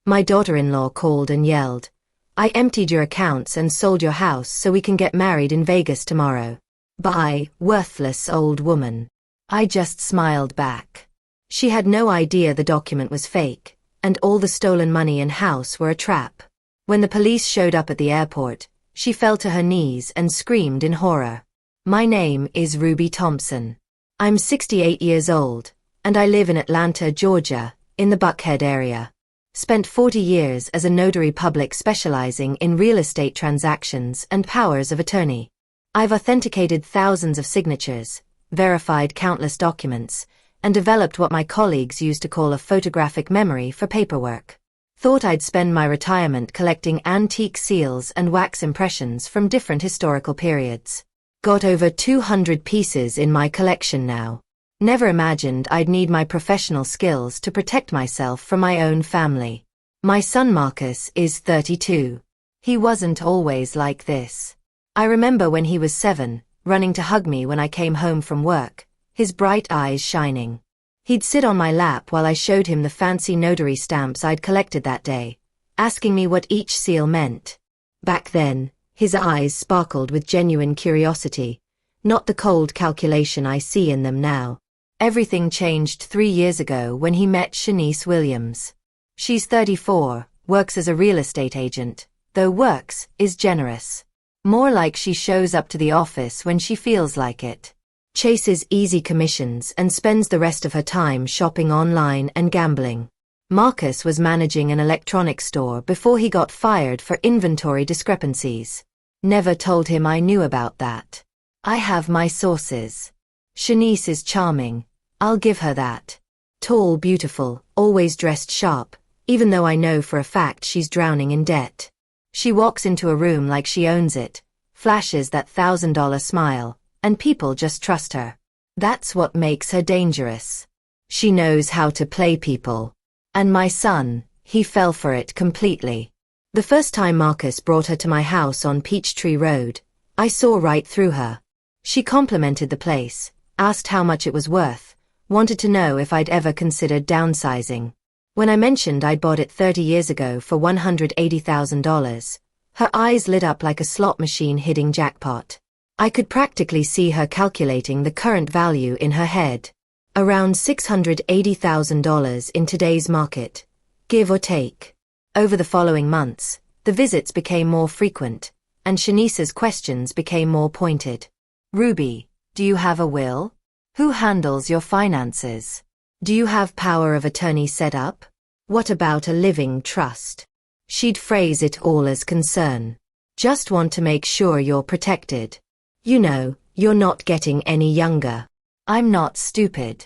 My daughter-in-law called and yelled, "I emptied your accounts and sold your house so we can get married in Vegas tomorrow. Bye, worthless old woman." I just smiled back. She had no idea the document was fake, and all the stolen money and house were a trap. When the police showed up at the airport, she fell to her knees and screamed in horror. My name is Ruby Thompson. I'm 68 years old, and I live in Atlanta, Georgia, in the Buckhead area. Spent 40 years as a notary public specializing in real estate transactions and powers of attorney. I've authenticated thousands of signatures, verified countless documents, and developed what my colleagues used to call a photographic memory for paperwork. Thought I'd spend my retirement collecting antique seals and wax impressions from different historical periods. Got over 200 pieces in my collection now. Never imagined I'd need my professional skills to protect myself from my own family. My son Marcus is 32. He wasn't always like this. I remember when he was 7, running to hug me when I came home from work, his bright eyes shining. He'd sit on my lap while I showed him the fancy notary stamps I'd collected that day, asking me what each seal meant. Back then, his eyes sparkled with genuine curiosity, not the cold calculation I see in them now. Everything changed 3 years ago when he met Shanice Williams. She's 34, works as a real estate agent, though works is generous. More like she shows up to the office when she feels like it. Chases easy commissions and spends the rest of her time shopping online and gambling. Marcus was managing an electronics store before he got fired for inventory discrepancies. Never told him I knew about that. I have my sources. Shanice is charming. I'll give her that. Tall, beautiful, always dressed sharp, even though I know for a fact she's drowning in debt. She walks into a room like she owns it, flashes that $1,000 smile, and people just trust her. That's what makes her dangerous. She knows how to play people. And my son, he fell for it completely. The first time Marcus brought her to my house on Peachtree Road, I saw right through her. She complimented the place, asked how much it was worth, wanted to know if I'd ever considered downsizing. When I mentioned I'd bought it 30 years ago for $180,000, her eyes lit up like a slot machine hitting jackpot. I could practically see her calculating the current value in her head. Around $680,000 in today's market, give or take. Over the following months, the visits became more frequent, and Shanice's questions became more pointed. Ruby, do you have a will? Who handles your finances? Do you have power of attorney set up? What about a living trust? She'd phrase it all as concern. Just want to make sure you're protected. You know, you're not getting any younger. I'm not stupid.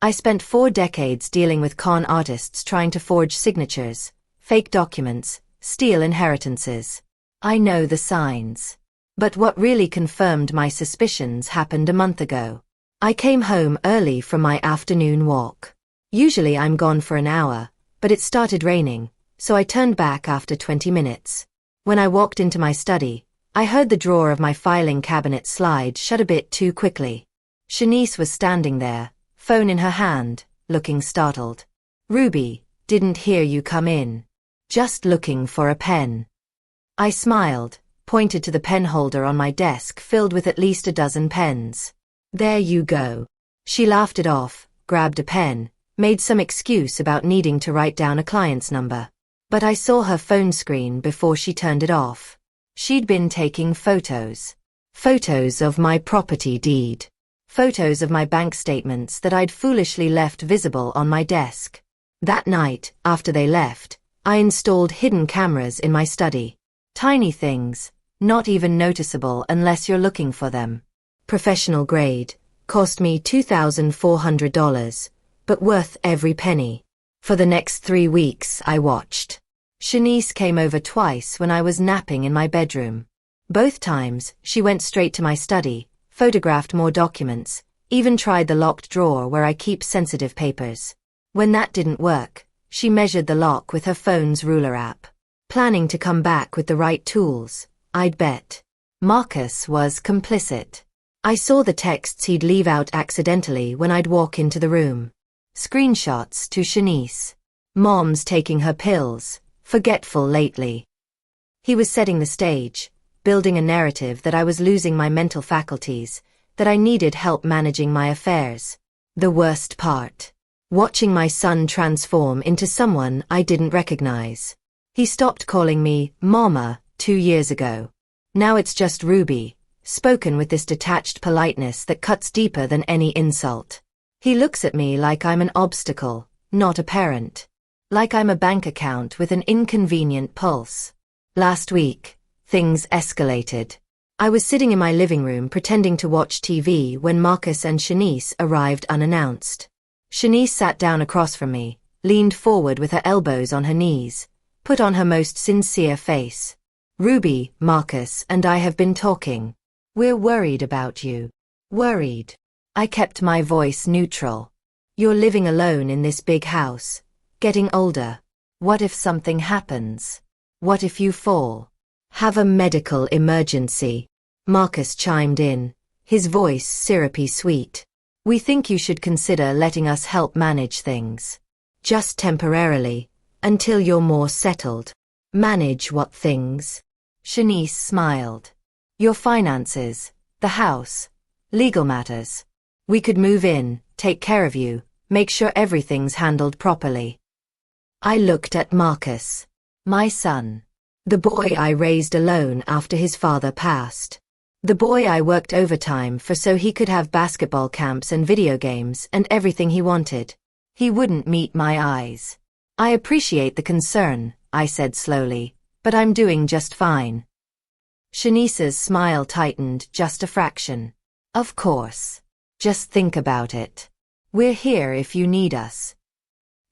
I spent 4 decades dealing with con artists trying to forge signatures, fake documents, steal inheritances. I know the signs. But what really confirmed my suspicions happened a month ago. I came home early from my afternoon walk. Usually I'm gone for an hour, but it started raining, so I turned back after 20 minutes. When I walked into my study, I heard the drawer of my filing cabinet slide shut a bit too quickly. Shanice was standing there, phone in her hand, looking startled. Ruby, didn't hear you come in. Just looking for a pen. I smiled, pointed to the pen holder on my desk filled with at least a dozen pens. There you go. She laughed it off, grabbed a pen, made some excuse about needing to write down a client's number. But I saw her phone screen before she turned it off. She'd been taking photos. Photos of my property deed. Photos of my bank statements that I'd foolishly left visible on my desk. That night, after they left, I installed hidden cameras in my study. Tiny things, not even noticeable unless you're looking for them. Professional grade, cost me $2,400, but worth every penny. For the next 3 weeks I watched. Shanice came over twice when I was napping in my bedroom. Both times, she went straight to my study, photographed more documents, even tried the locked drawer where I keep sensitive papers. When that didn't work, she measured the lock with her phone's ruler app. Planning to come back with the right tools, I'd bet. Marcus was complicit. I saw the texts he'd leave out accidentally when I'd walk into the room. Screenshots to Shanice. Mom's taking her pills, forgetful lately. He was setting the stage, building a narrative that I was losing my mental faculties, that I needed help managing my affairs. The worst part. Watching my son transform into someone I didn't recognize. He stopped calling me Mama 2 years ago. Now it's just Ruby, spoken with this detached politeness that cuts deeper than any insult. He looks at me like I'm an obstacle, not a parent. Like I'm a bank account with an inconvenient pulse. Last week, things escalated. I was sitting in my living room pretending to watch TV when Marcus and Shanice arrived unannounced. Shanice sat down across from me, leaned forward with her elbows on her knees, put on her most sincere face. Ruby, Marcus, and I have been talking. We're worried about you. Worried. I kept my voice neutral. You're living alone in this big house, getting older. What if something happens? What if you fall? Have a medical emergency. Marcus chimed in, his voice syrupy sweet. We think you should consider letting us help manage things. Just temporarily, until you're more settled. Manage what things? Shanice smiled. Your finances, the house, legal matters. We could move in, take care of you, make sure everything's handled properly. I looked at Marcus. My son. The boy I raised alone after his father passed. The boy I worked overtime for so he could have basketball camps and video games and everything he wanted. He wouldn't meet my eyes. I appreciate the concern, I said slowly, but I'm doing just fine. Shanice's smile tightened just a fraction. Of course. Just think about it. We're here if you need us.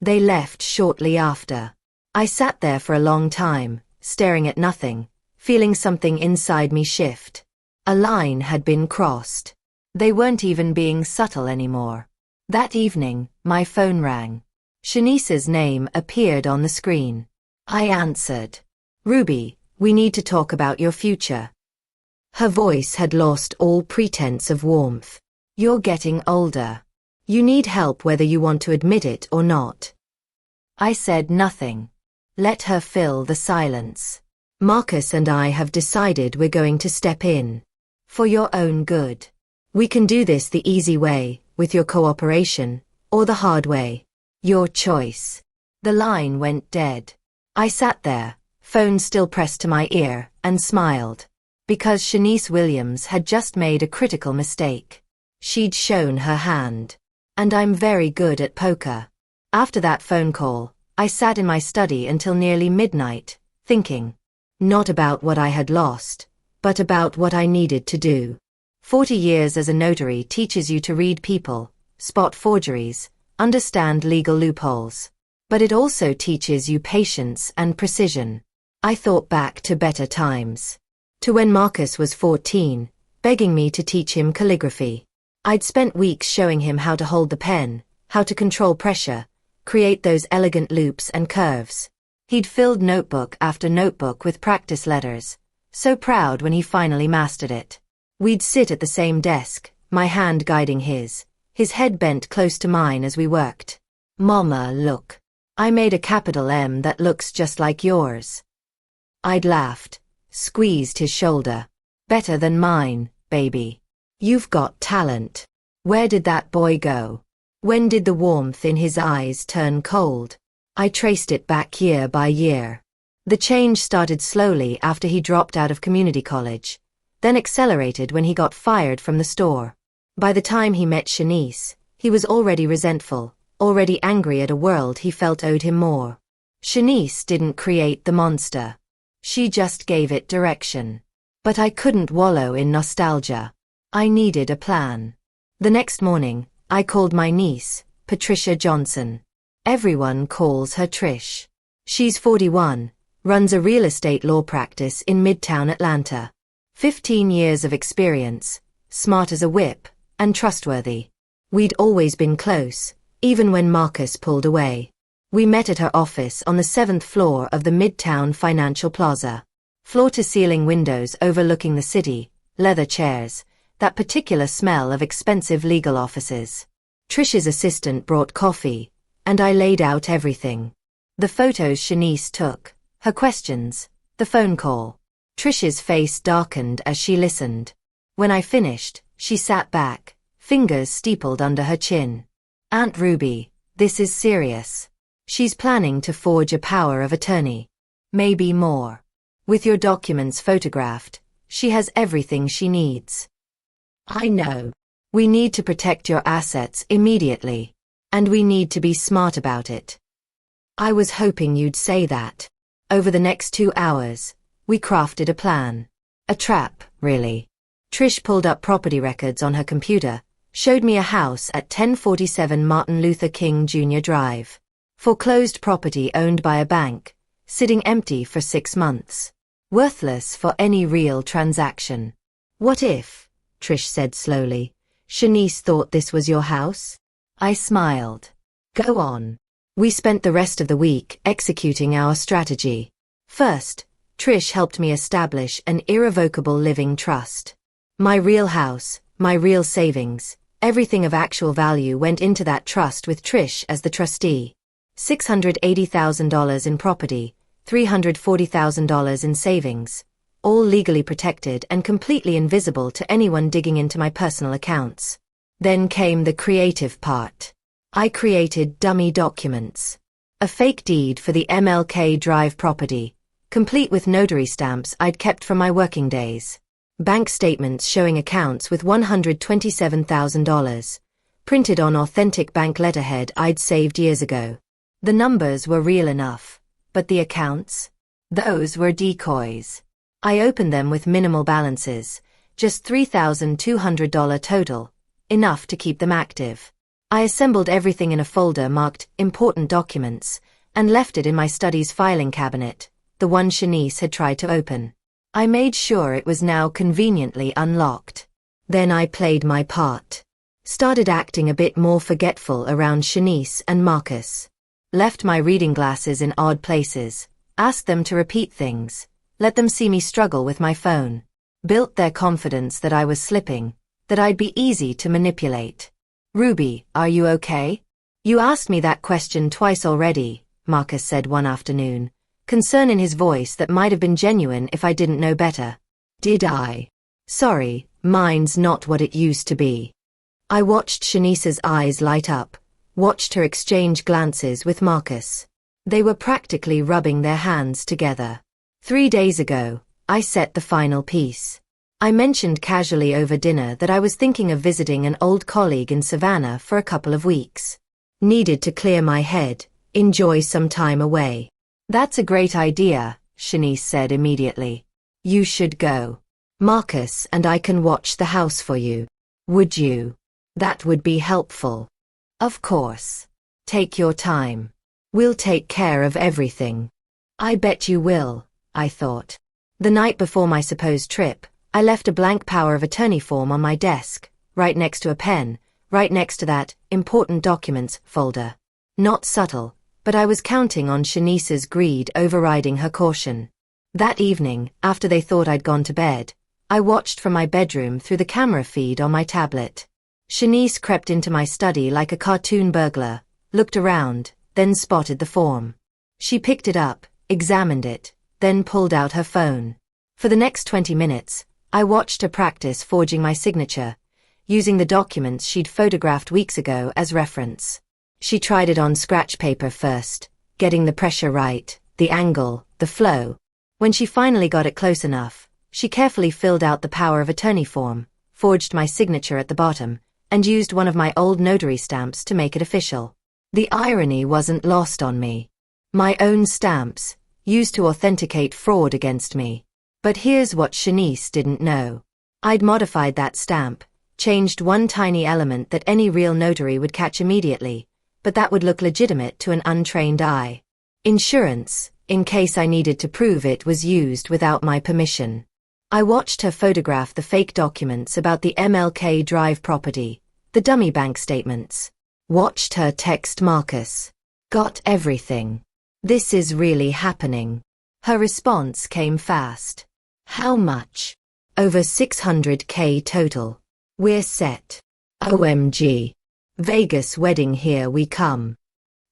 They left shortly after. I sat there for a long time, staring at nothing, feeling something inside me shift. A line had been crossed. They weren't even being subtle anymore. That evening, my phone rang. Shanice's name appeared on the screen. I answered. Ruby, we need to talk about your future. Her voice had lost all pretense of warmth. You're getting older. You need help whether you want to admit it or not. I said nothing. Let her fill the silence. Marcus and I have decided we're going to step in. For your own good. We can do this the easy way, with your cooperation, or the hard way. Your choice. The line went dead. I sat there, phone still pressed to my ear, and smiled. Because Shanice Williams had just made a critical mistake. She'd shown her hand. And I'm very good at poker. After that phone call, I sat in my study until nearly midnight, thinking. Not about what I had lost, but about what I needed to do. 40 years as a notary teaches you to read people, spot forgeries, understand legal loopholes. But it also teaches you patience and precision. I thought back to better times. To when Marcus was 14, begging me to teach him calligraphy. I'd spent weeks showing him how to hold the pen, how to control pressure, create those elegant loops and curves. He'd filled notebook after notebook with practice letters, so proud when he finally mastered it. We'd sit at the same desk, my hand guiding his head bent close to mine as we worked. Mama, look. I made a capital M that looks just like yours. I'd laughed, squeezed his shoulder. Better than mine, baby. You've got talent. Where did that boy go? When did the warmth in his eyes turn cold? I traced it back year by year. The change started slowly after he dropped out of community college, then accelerated when he got fired from the store. By the time he met Shanice, he was already resentful, already angry at a world he felt owed him more. Shanice didn't create the monster. She just gave it direction. But I couldn't wallow in nostalgia. I needed a plan. The next morning, I called my niece, Patricia Johnson. Everyone calls her Trish. She's 41, runs a real estate law practice in Midtown Atlanta. 15 years of experience, smart as a whip, and trustworthy. We'd always been close, even when Marcus pulled away. We met at her office on the 7th floor of the Midtown Financial Plaza. Floor-to-ceiling windows overlooking the city, leather chairs, that particular smell of expensive legal offices. Trish's assistant brought coffee, and I laid out everything. The photos Shanice took, Her questions, the phone call. Trish's face darkened as she listened. When I finished, she sat back, fingers steepled under her chin. Aunt Ruby, this is serious. She's planning to forge a power of attorney. Maybe more. With your documents photographed, she has everything she needs. I know. We need to protect your assets immediately. And we need to be smart about it. I was hoping you'd say that. Over the next 2 hours, we crafted a plan. A trap, really. Trish pulled up property records on her computer, showed me a house at 1047 Martin Luther King Jr. Drive. Foreclosed property owned by a bank, sitting empty for 6 months. Worthless for any real transaction. What if, Trish said slowly, Shanice thought this was your house? I smiled. Go on. We spent the rest of the week executing our strategy. First, Trish helped me establish an irrevocable living trust. My real house, my real savings, everything of actual value went into that trust with Trish as the trustee. $680,000 in property, $340,000 in savings, all legally protected and completely invisible to anyone digging into my personal accounts. Then came the creative part. I created dummy documents. A fake deed for the MLK Drive property, complete with notary stamps I'd kept from my working days. Bank statements showing accounts with $127,000, printed on authentic bank letterhead I'd saved years ago. The numbers were real enough, but the accounts? Those were decoys. I opened them with minimal balances, just $3,200 total, enough to keep them active. I assembled everything in a folder marked Important Documents, and left it in my study's filing cabinet, the one Shanice had tried to open. I made sure it was now conveniently unlocked. Then I played my part. Started acting a bit more forgetful around Shanice and Marcus. Left my reading glasses in odd places, asked them to repeat things, let them see me struggle with my phone. Built their confidence that I was slipping, that I'd be easy to manipulate. Ruby, are you okay? You asked me that question twice already, Marcus said one afternoon, concern in his voice that might have been genuine if I didn't know better. Did I? Sorry, mine's not what it used to be. I watched Shanice's eyes light up, watched her exchange glances with Marcus. They were practically rubbing their hands together. 3 days ago, I set the final piece. I mentioned casually over dinner that I was thinking of visiting an old colleague in Savannah for a couple of weeks. Needed to clear my head, enjoy some time away. That's a great idea, Shanice said immediately. You should go. Marcus and I can watch the house for you. Would you? That would be helpful. Of course. Take your time. We'll take care of everything. I bet you will, I thought. The night before my supposed trip, I left a blank power of attorney form on my desk, right next to a pen, right next to that Important Documents folder. Not subtle, but I was counting on Shanice's greed overriding her caution. That evening, after they thought I'd gone to bed, I watched from my bedroom through the camera feed on my tablet. Shanice crept into my study like a cartoon burglar, looked around, then spotted the form. She picked it up, examined it, then pulled out her phone. For the next 20 minutes, I watched her practice forging my signature, using the documents she'd photographed weeks ago as reference. She tried it on scratch paper first, getting the pressure right, the angle, the flow. When she finally got it close enough, she carefully filled out the power of attorney form, forged my signature at the bottom, and used one of my old notary stamps to make it official. The irony wasn't lost on me. My own stamps, used to authenticate fraud against me. But here's what Shanice didn't know. I'd modified that stamp, changed one tiny element that any real notary would catch immediately, but that would look legitimate to an untrained eye. Insurance, in case I needed to prove it was used without my permission. I watched her photograph the fake documents about the MLK Drive property, the dummy bank statements. Watched her text Marcus. Got everything. This is really happening. Her response came fast. How much? Over $600K total. We're set. OMG. Vegas wedding, here we come.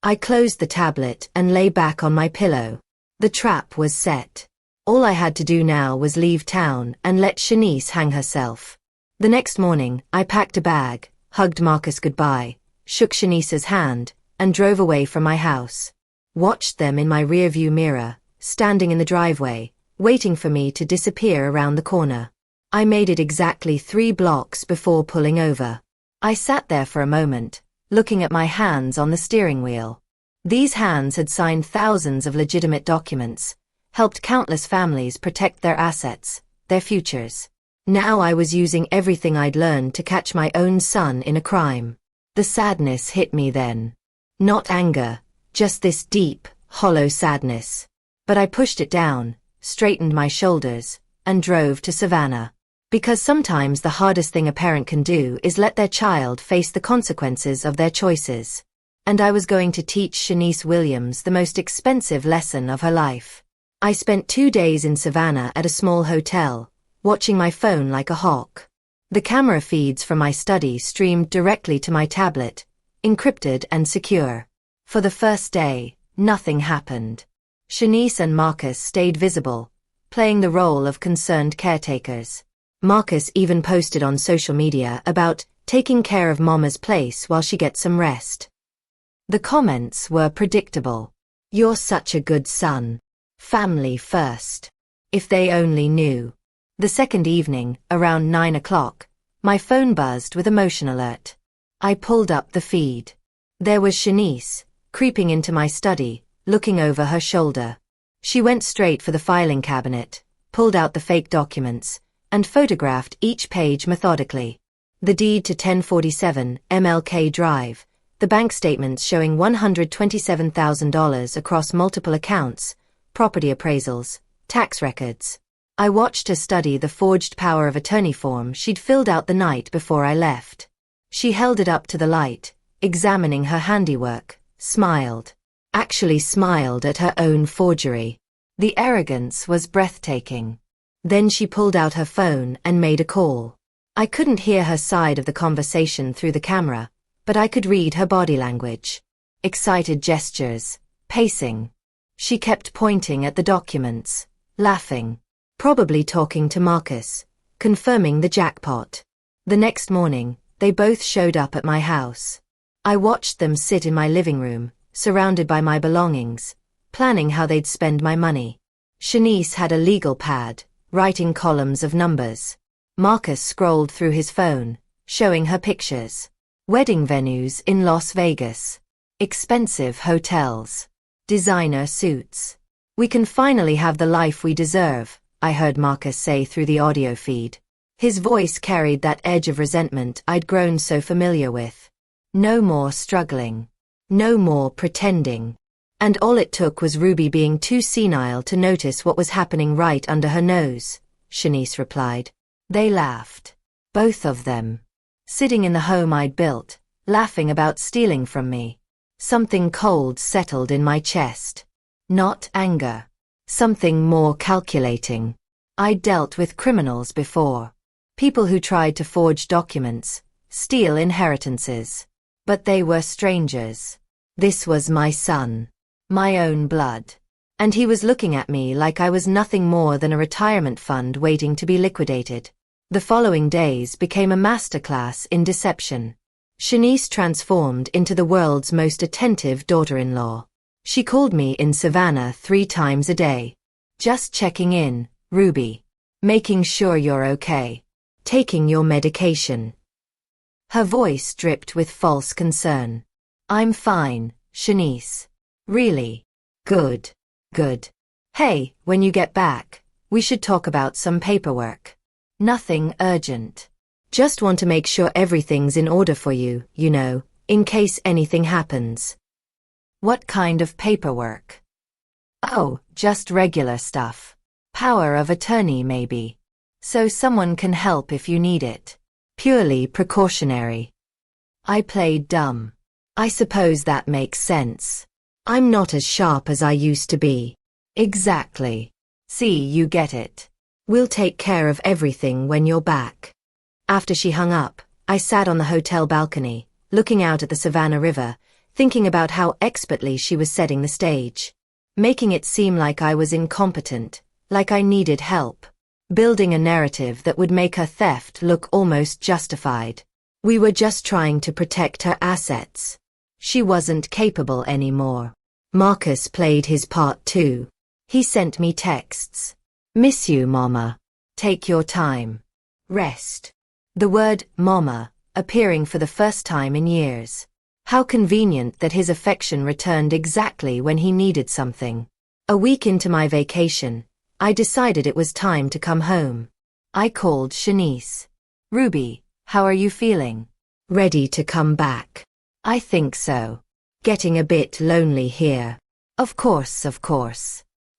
I closed the tablet and lay back on my pillow. The trap was set. All I had to do now was leave town and let Shanice hang herself. The next morning, I packed a bag, hugged Marcus goodbye, shook Shanice's hand, and drove away from my house. Watched them in my rearview mirror, standing in the driveway, waiting for me to disappear around the corner. I made it exactly 3 blocks before pulling over. I sat there for a moment, looking at my hands on the steering wheel. These hands had signed thousands of legitimate documents, helped countless families protect their assets, their futures. Now I was using everything I'd learned to catch my own son in a crime. The sadness hit me then. Not anger, just this deep, hollow sadness. But I pushed it down, straightened my shoulders, and drove to Savannah. Because sometimes the hardest thing a parent can do is let their child face the consequences of their choices. And I was going to teach Shanice Williams the most expensive lesson of her life. I spent 2 days in Savannah at a small hotel, watching my phone like a hawk. The camera feeds from my study streamed directly to my tablet, encrypted and secure. For the first day, nothing happened. Shanice and Marcus stayed visible, playing the role of concerned caretakers. Marcus even posted on social media about taking care of Mama's place while she gets some rest. The comments were predictable. "You're such a good son. Family first." If they only knew. The second evening, around 9 o'clock, my phone buzzed with a motion alert. I pulled up the feed. There was Shanice, creeping into my study, looking over her shoulder. She went straight for the filing cabinet, pulled out the fake documents, and photographed each page methodically. The deed to 1047 MLK Drive, the bank statements showing $127,000 across multiple accounts, property appraisals, tax records. I watched her study the forged power of attorney form she'd filled out the night before I left. She held it up to the light, examining her handiwork, smiled. Actually smiled at her own forgery. The arrogance was breathtaking. Then she pulled out her phone and made a call. I couldn't hear her side of the conversation through the camera, but I could read her body language. Excited gestures, pacing. She kept pointing at the documents, laughing. Probably talking to Marcus, confirming the jackpot. The next morning, they both showed up at my house. I watched them sit in my living room, surrounded by my belongings, planning how they'd spend my money. Shanice had a legal pad, writing columns of numbers. Marcus scrolled through his phone, showing her pictures. Wedding venues in Las Vegas. Expensive hotels. Designer suits. "We can finally have the life we deserve," I heard Marcus say through the audio feed. His voice carried that edge of resentment I'd grown so familiar with. No more struggling. No more pretending. And all it took was Ruby being too senile to notice what was happening right under her nose, Shanice replied. They laughed. Both of them. Sitting in the home I'd built, laughing about stealing from me. Something cold settled in my chest. Not anger. Something more calculating. I'd dealt with criminals before. People who tried to forge documents, steal inheritances. But they were strangers. This was my son. My own blood. And he was looking at me like I was nothing more than a retirement fund waiting to be liquidated. The following days became a masterclass in deception. Shanice transformed into the world's most attentive daughter-in-law. She called me in Savannah 3 times a day. Just checking in, Ruby. Making sure you're okay. Taking your medication. Her voice dripped with false concern. I'm fine, Shanice. Really? Good. Good. Hey, when you get back, we should talk about some paperwork. Nothing urgent. Just want to make sure everything's in order for you, you know, in case anything happens. What kind of paperwork? Oh, just regular stuff. Power of attorney maybe. So someone can help if you need it. Purely precautionary. I played dumb. I suppose that makes sense. I'm not as sharp as I used to be. Exactly. See, you get it. We'll take care of everything when you're back. After she hung up, I sat on the hotel balcony, looking out at the Savannah River, thinking about how expertly she was setting the stage. making it seem like I was incompetent, like I needed help, building a narrative that would make her theft look almost justified. We were just trying to protect her assets. She wasn't capable anymore. Marcus played his part too. He sent me texts. "Miss you, Mama. Take your time. Rest." The word "Mama" appearing for the first time in years. How convenient that his affection returned exactly when he needed something. A week into my vacation, I decided it was time to come home. I called Shanice. "Ruby, how are you feeling? Ready to come back?" "I think so. Getting a bit lonely here." Of course.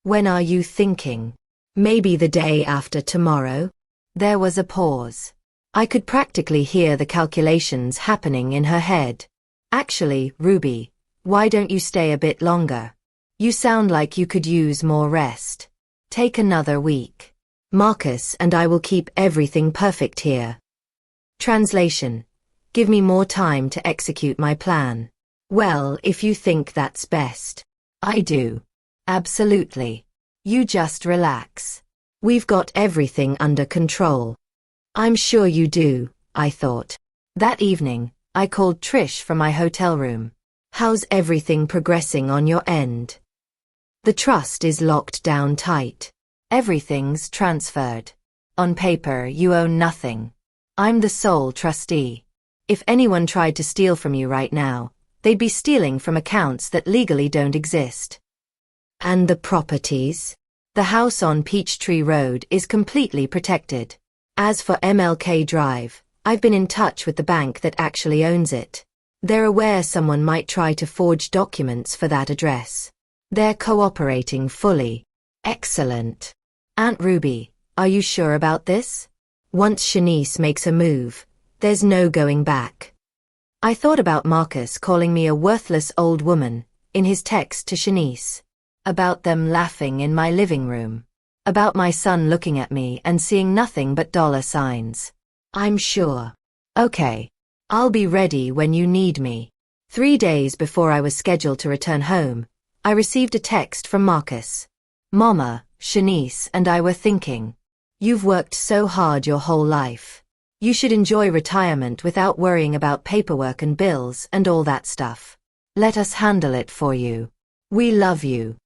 "When are you thinking?" "Maybe the day after tomorrow." There was a pause. I could practically hear the calculations happening in her head. "Actually, Ruby, why don't you stay a bit longer? You sound like you could use more rest. Take another week. Marcus and I will keep everything perfect here." Translation: give me more time to execute my plan. Well, if you think that's best. I do. Absolutely. You just relax. We've got everything under control. I'm sure you do, I thought. That evening, I called Trish from my hotel room. "How's everything progressing on your end?" "The trust is locked down tight. Everything's transferred. On paper, you own nothing. I'm the sole trustee. If anyone tried to steal from you right now, they'd be stealing from accounts that legally don't exist." "And the properties?" "The house on Peachtree Road is completely protected. As for MLK Drive, I've been in touch with the bank that actually owns it. They're aware someone might try to forge documents for that address. They're cooperating fully." "Excellent. Aunt Ruby, are you sure about this? Once Shanice makes a move, there's no going back." I thought about Marcus calling me a worthless old woman, in his text to Shanice. About them laughing in my living room. About my son looking at me and seeing nothing but dollar signs. "I'm sure." "Okay. I'll be ready when you need me." 3 days before I was scheduled to return home, I received a text from Marcus. "Mama, Shanice and I were thinking. You've worked so hard your whole life. You should enjoy retirement without worrying about paperwork and bills and all that stuff. Let us handle it for you. We love you."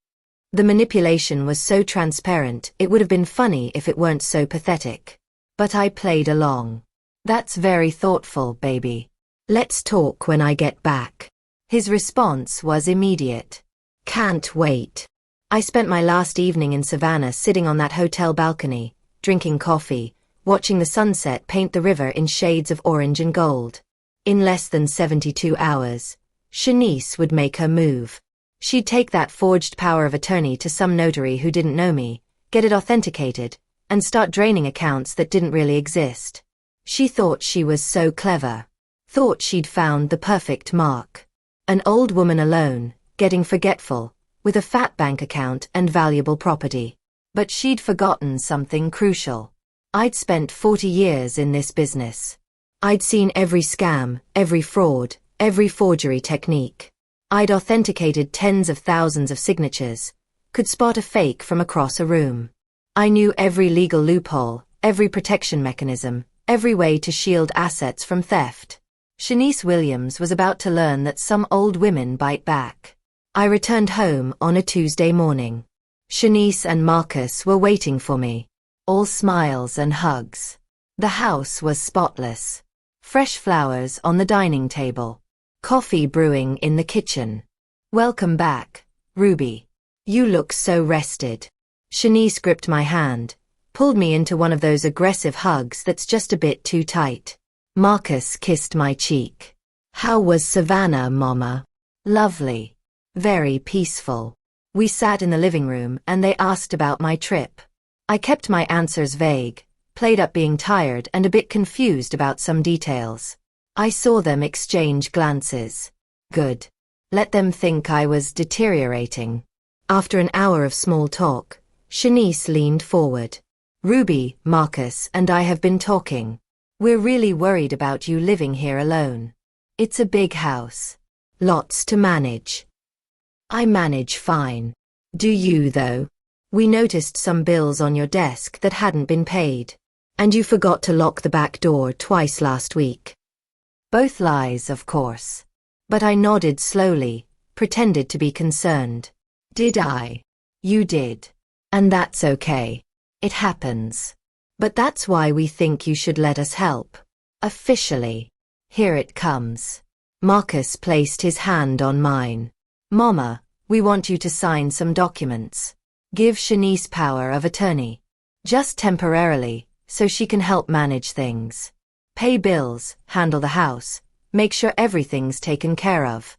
The manipulation was so transparent it would have been funny if it weren't so pathetic. But I played along. "That's very thoughtful, baby. Let's talk when I get back." His response was immediate. "Can't wait." I spent my last evening in Savannah sitting on that hotel balcony, drinking coffee, watching the sunset paint the river in shades of orange and gold. In less than 72 hours, Shanice would make her move. She'd take that forged power of attorney to some notary who didn't know me, get it authenticated, and start draining accounts that didn't really exist. She thought she was so clever. Thought she'd found the perfect mark. An old woman alone, getting forgetful, with a fat bank account and valuable property. But she'd forgotten something crucial. I'd spent 40 years in this business. I'd seen every scam, every fraud, every forgery technique. I'd authenticated tens of thousands of signatures, could spot a fake from across a room. I knew every legal loophole, every protection mechanism, every way to shield assets from theft. Shanice Williams was about to learn that some old women bite back. I returned home on a Tuesday morning. Shanice and Marcus were waiting for me. All smiles and hugs. The house was spotless. Fresh flowers on the dining table. Coffee brewing in the kitchen. "Welcome back, Ruby. You look so rested." Shanice gripped my hand, pulled me into one of those aggressive hugs that's just a bit too tight. Marcus kissed my cheek. "How was Savannah, Mama?" "Lovely. Very peaceful." We sat in the living room and they asked about my trip. I kept my answers vague, played up being tired and a bit confused about some details. I saw them exchange glances. Good. Let them think I was deteriorating. After an hour of small talk, Shanice leaned forward. "Ruby, Marcus and I have been talking. We're really worried about you living here alone. It's a big house. Lots to manage." "I manage fine. Do you, though? We noticed some bills on your desk that hadn't been paid. And you forgot to lock the back door twice last week. Both lies, of course. But I nodded slowly, pretended to be concerned. Did I? You did. And that's okay. It happens. But that's why we think you should let us help. Officially. Here it comes. Marcus placed his hand on mine. Mama, we want you to sign some documents. Give Shanice power of attorney. Just temporarily, so she can help manage things. Pay bills, handle the house, make sure everything's taken care of.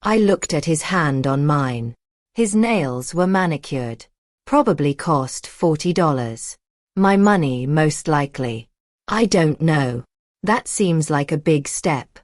I looked at his hand on mine. His nails were manicured. Probably cost $40. My money, most likely. I don't know. That seems like a big step.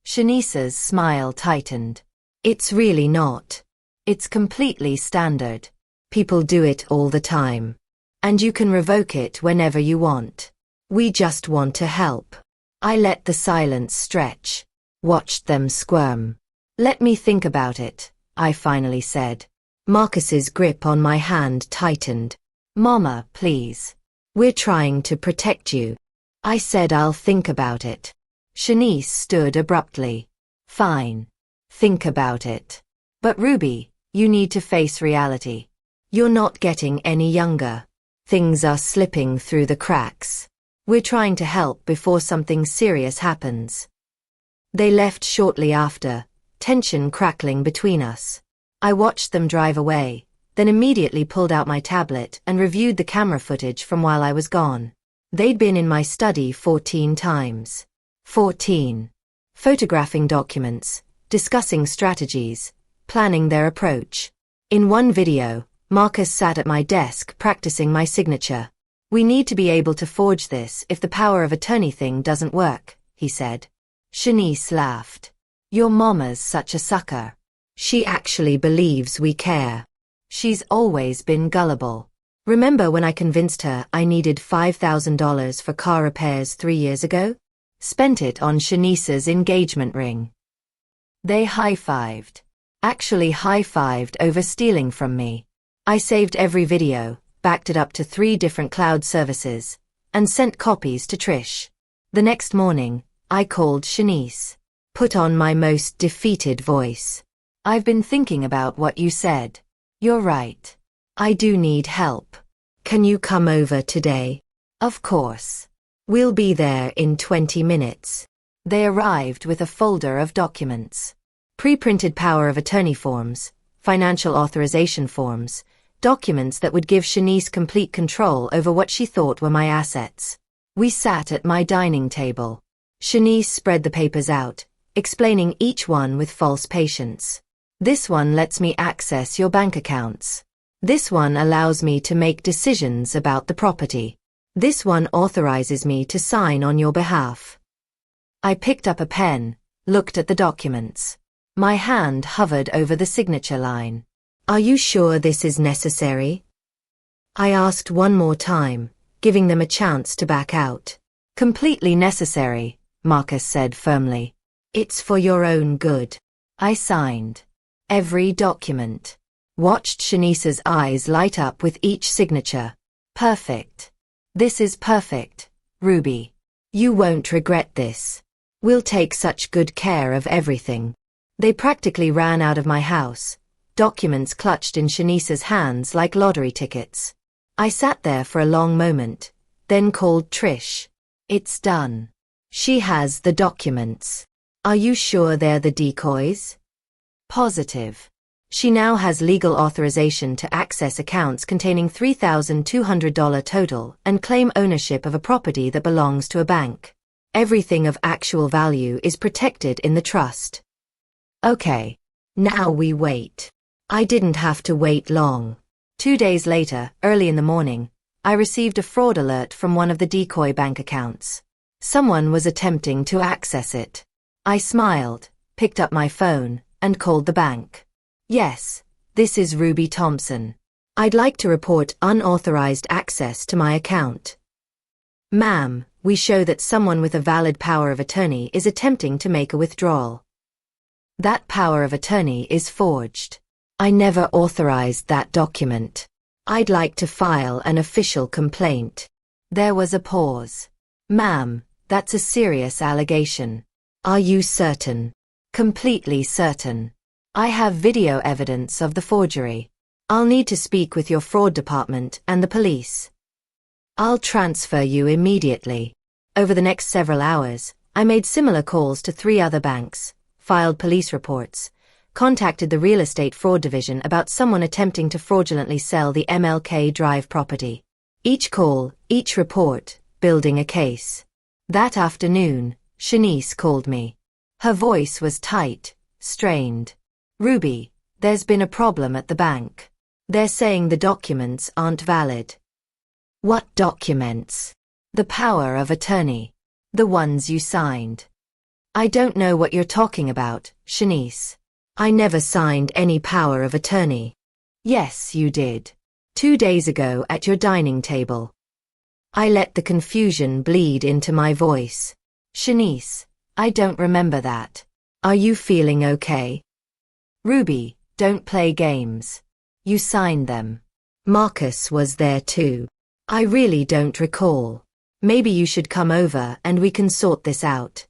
Shanice's smile tightened. It's really not. It's completely standard. People do it all the time. And you can revoke it whenever you want. We just want to help. I let the silence stretch. Watched them squirm. Let me think about it, I finally said. Marcus's grip on my hand tightened. Mama, please. We're trying to protect you. I said I'll think about it. Shanice stood abruptly. Fine. Think about it. But Ruby, you need to face reality. You're not getting any younger. Things are slipping through the cracks. We're trying to help before something serious happens. They left shortly after, tension crackling between us. I watched them drive away, then immediately pulled out my tablet and reviewed the camera footage from while I was gone. They'd been in my study 14 times. 14. Photographing documents, discussing strategies, planning their approach. In one video, Marcus sat at my desk practicing my signature. We need to be able to forge this if the power of attorney thing doesn't work, he said. Shanice laughed. Your mama's such a sucker. She actually believes we care. She's always been gullible. Remember when I convinced her I needed $5,000 for car repairs 3 years ago? Spent it on Shanice's engagement ring. They high-fived. Actually high-fived over stealing from me. I saved every video, backed it up to 3 different cloud services, and sent copies to Trish. The next morning, I called Shanice. Put on my most defeated voice. I've been thinking about what you said. You're right. I do need help. Can you come over today? Of course. We'll be there in 20 minutes. They arrived with a folder of documents. Pre-printed power of attorney forms, financial authorization forms, documents that would give Shanice complete control over what she thought were my assets. We sat at my dining table. Shanice spread the papers out, explaining each one with false patience. This one lets me access your bank accounts. This one allows me to make decisions about the property. This one authorizes me to sign on your behalf. I picked up a pen, looked at the documents. My hand hovered over the signature line. Are you sure this is necessary? I asked one more time, giving them a chance to back out. Completely necessary, Marcus said firmly. It's for your own good. I signed. Every document. Watched Shanice's eyes light up with each signature. Perfect. This is perfect, Ruby. You won't regret this. We'll take such good care of everything. They practically ran out of my house, documents clutched in Shanice's hands like lottery tickets. I sat there for a long moment, then called Trish. It's done. She has the documents. Are you sure they're the decoys? Positive. She now has legal authorization to access accounts containing $3,200 total and claim ownership of a property that belongs to a bank. Everything of actual value is protected in the trust. Okay. Now we wait. I didn't have to wait long. 2 days later, early in the morning, I received a fraud alert from one of the decoy bank accounts. Someone was attempting to access it. I smiled, picked up my phone, and called the bank. Yes, this is Ruby Thompson. I'd like to report unauthorized access to my account. Ma'am, we show that someone with a valid power of attorney is attempting to make a withdrawal. That power of attorney is forged. I never authorized that document. I'd like to file an official complaint. There was a pause. Ma'am, that's a serious allegation. Are you certain? Completely certain. I have video evidence of the forgery. I'll need to speak with your fraud department and the police. I'll transfer you immediately. Over the next several hours, I made similar calls to 3 other banks, filed police reports, contacted the real estate fraud division about someone attempting to fraudulently sell the MLK Drive property. Each call, each report, building a case. That afternoon, Shanice called me. Her voice was tight, strained. Ruby, there's been a problem at the bank. They're saying the documents aren't valid. What documents? The power of attorney. The ones you signed. I don't know what you're talking about, Shanice. I never signed any power of attorney. Yes, you did. 2 days ago at your dining table. I let the confusion bleed into my voice. Shanice, I don't remember that. Are you feeling okay? Ruby, don't play games. You signed them. Marcus was there too. I really don't recall. Maybe you should come over and we can sort this out.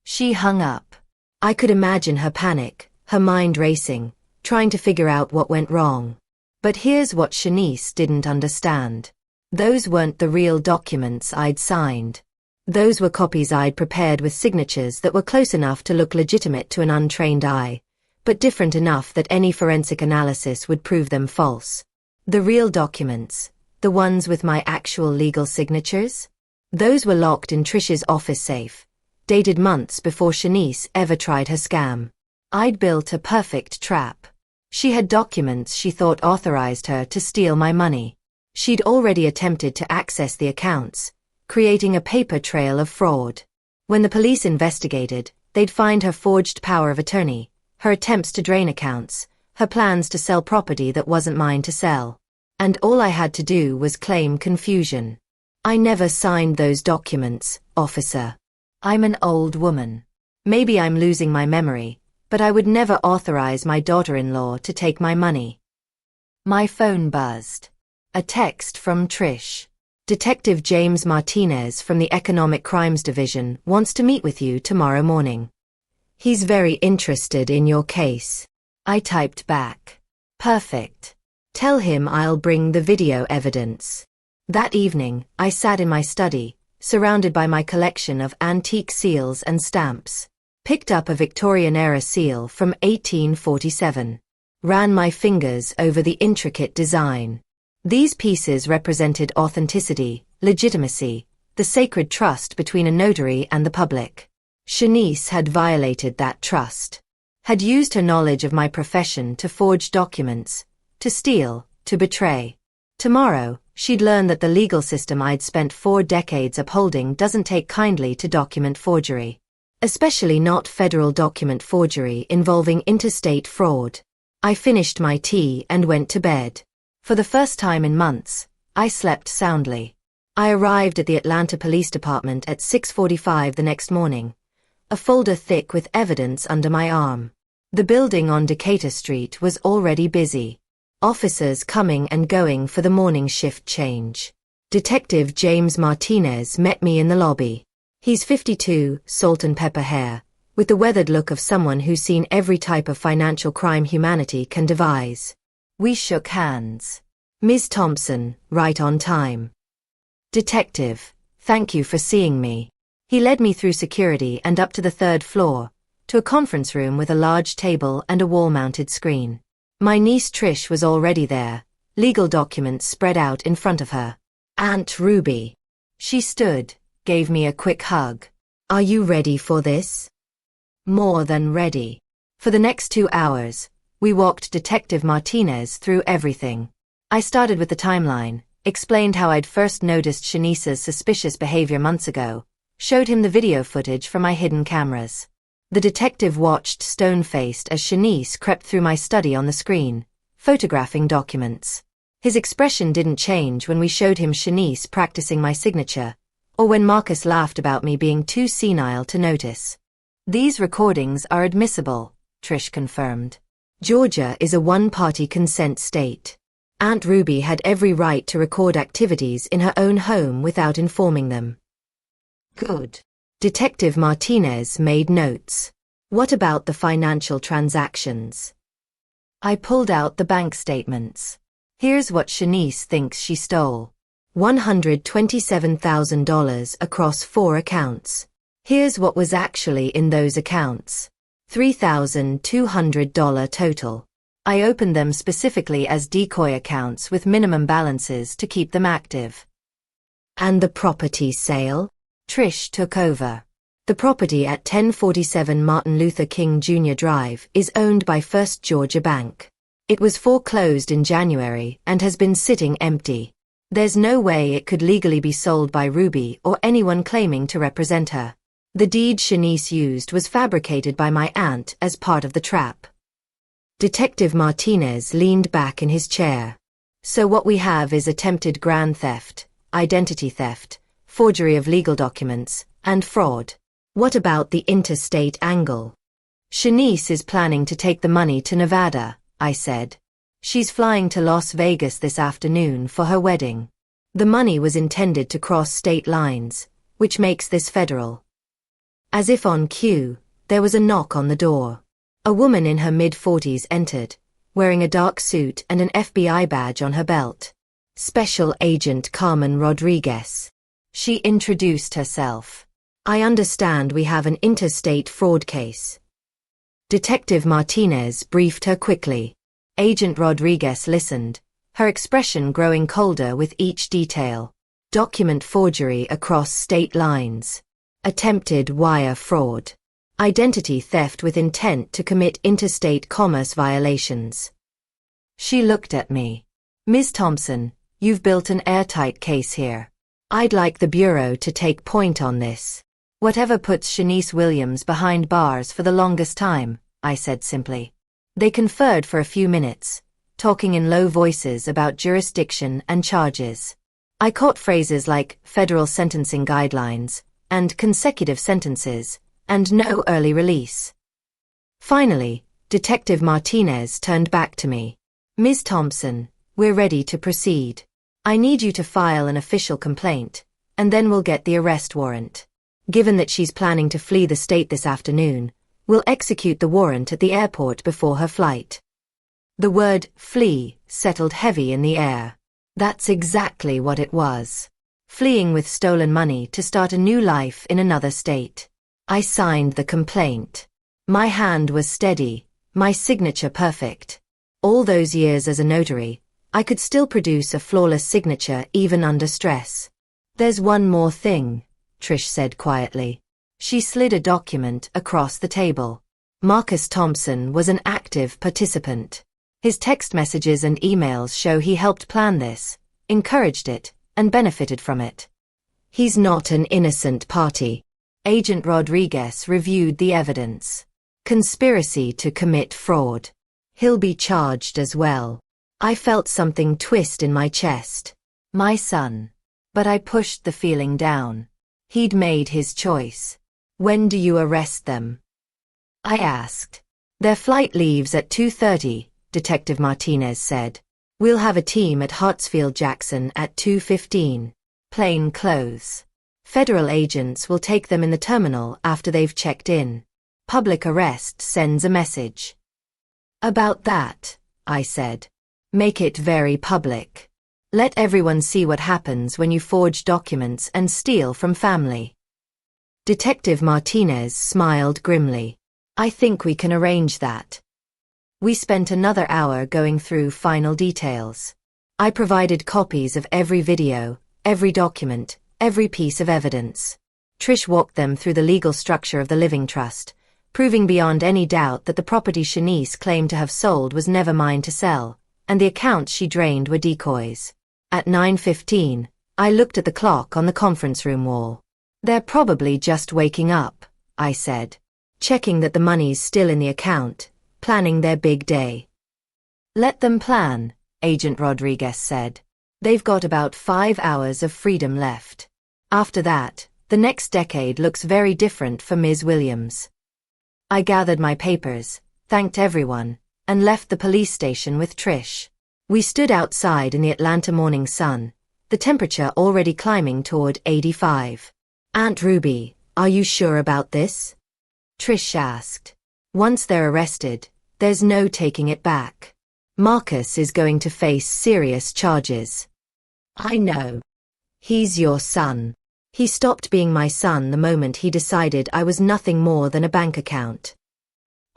She hung up. I could imagine her panic, her mind racing, trying to figure out what went wrong. But here's what Shanice didn't understand. Those weren't the real documents I'd signed. Those were copies I'd prepared with signatures that were close enough to look legitimate to an untrained eye, but different enough that any forensic analysis would prove them false. The real documents, the ones with my actual legal signatures? Those were locked in Trish's office safe, dated months before Shanice ever tried her scam. I'd built a perfect trap. She had documents she thought authorized her to steal my money. She'd already attempted to access the accounts, creating a paper trail of fraud. When the police investigated, they'd find her forged power of attorney, her attempts to drain accounts, her plans to sell property that wasn't mine to sell. And all I had to do was claim confusion. I never signed those documents, officer. I'm an old woman. Maybe I'm losing my memory, but I would never authorize my daughter-in-law to take my money. My phone buzzed. A text from Trish. Detective James Martinez from the Economic Crimes Division wants to meet with you tomorrow morning. He's very interested in your case. I typed back. Perfect. Tell him I'll bring the video evidence. That evening, I sat in my study, surrounded by my collection of antique seals and stamps. Picked up a Victorian-era seal from 1847. Ran my fingers over the intricate design. These pieces represented authenticity, legitimacy, the sacred trust between a notary and the public. Shanice had violated that trust. Had used her knowledge of my profession to forge documents, to steal, to betray. Tomorrow, she'd learn that the legal system I'd spent 4 decades upholding doesn't take kindly to document forgery. Especially not federal document forgery involving interstate fraud. I finished my tea and went to bed. For the first time in months, I slept soundly. I arrived at the Atlanta Police Department at 6:45 the next morning, a folder thick with evidence under my arm. The building on Decatur Street was already busy. Officers coming and going for the morning shift change. Detective James Martinez met me in the lobby. He's 52, salt and pepper hair, with the weathered look of someone who's seen every type of financial crime humanity can devise. We shook hands. Ms. Thompson, right on time. Detective, thank you for seeing me. He led me through security and up to the 3rd floor, to a conference room with a large table and a wall-mounted screen. My niece Trish was already there, legal documents spread out in front of her. Aunt Ruby. She stood, gave me a quick hug. Are you ready for this? More than ready. For the next 2 hours, we walked Detective Martinez through everything. I started with the timeline, explained how I'd first noticed Shanice's suspicious behavior months ago, showed him the video footage from my hidden cameras. The detective watched stone-faced as Shanice crept through my study on the screen, photographing documents. His expression didn't change when we showed him Shanice practicing my signature, or when Marcus laughed about me being too senile to notice. These recordings are admissible, Trish confirmed. Georgia is a one-party consent state. Aunt Ruby had every right to record activities in her own home without informing them. Good. Detective Martinez made notes. What about the financial transactions? I pulled out the bank statements. Here's what Shanice thinks she stole. $127,000 across 4 accounts. Here's what was actually in those accounts. $3,200 total. I opened them specifically as decoy accounts with minimum balances to keep them active. And the property sale? Trish took over. The property at 1047 Martin Luther King Jr. Drive is owned by First Georgia Bank. It was foreclosed in January and has been sitting empty. There's no way it could legally be sold by Ruby or anyone claiming to represent her. The deed Shanice used was fabricated by my aunt as part of the trap. Detective Martinez leaned back in his chair. So what we have is attempted grand theft, identity theft, forgery of legal documents, and fraud. What about the interstate angle? Shanice is planning to take the money to Nevada, I said. She's flying to Las Vegas this afternoon for her wedding. The money was intended to cross state lines, which makes this federal. As if on cue, there was a knock on the door. A woman in her mid-40s entered, wearing a dark suit and an FBI badge on her belt. Special Agent Carmen Rodriguez. She introduced herself. I understand we have an interstate fraud case. Detective Martinez briefed her quickly. Agent Rodriguez listened, her expression growing colder with each detail. Document forgery across state lines. Attempted wire fraud. Identity theft with intent to commit interstate commerce violations. She looked at me. Ms. Thompson, you've built an airtight case here. I'd like the Bureau to take point on this. Whatever puts Shanice Williams behind bars for the longest time, I said simply. They conferred for a few minutes, talking in low voices about jurisdiction and charges. I caught phrases like federal sentencing guidelines, and consecutive sentences, and no early release. Finally, Detective Martinez turned back to me. Ms. Thompson, we're ready to proceed. I need you to file an official complaint, and then we'll get the arrest warrant. Given that she's planning to flee the state this afternoon, we'll execute the warrant at the airport before her flight. The word flee settled heavy in the air. That's exactly what it was. Fleeing with stolen money to start a new life in another state. I signed the complaint. My hand was steady, my signature perfect. All those years as a notary, I could still produce a flawless signature even under stress. There's one more thing, Trish said quietly. She slid a document across the table. Marcus Thompson was an active participant. His text messages and emails show he helped plan this, encouraged it, and benefited from it. He's not an innocent party. Agent Rodriguez reviewed the evidence. Conspiracy to commit fraud. He'll be charged as well. I felt something twist in my chest. My son. But I pushed the feeling down. He'd made his choice. When do you arrest them? I asked. Their flight leaves at 2:30, Detective Martinez said. We'll have a team at Hartsfield-Jackson at 2:15. Plain clothes. Federal agents will take them in the terminal after they've checked in. Public arrest sends a message. About that, I said. Make it very public. Let everyone see what happens when you forge documents and steal from family. Detective Martinez smiled grimly. I think we can arrange that. We spent another hour going through final details. I provided copies of every video, every document, every piece of evidence. Trish walked them through the legal structure of the living trust, proving beyond any doubt that the property Shanice claimed to have sold was never mine to sell, and the accounts she drained were decoys. At 9:15, I looked at the clock on the conference room wall. They're probably just waking up, I said, checking that the money's still in the account, planning their big day. Let them plan, Agent Rodriguez said. They've got about 5 hours of freedom left. After that, the next decade looks very different for Ms. Williams. I gathered my papers, thanked everyone, and left the police station with Trish. We stood outside in the Atlanta morning sun, the temperature already climbing toward 85. "Aunt Ruby, are you sure about this?" Trish asked. "Once they're arrested, there's no taking it back. Marcus is going to face serious charges." "I know. He's your son." "He stopped being my son the moment he decided I was nothing more than a bank account."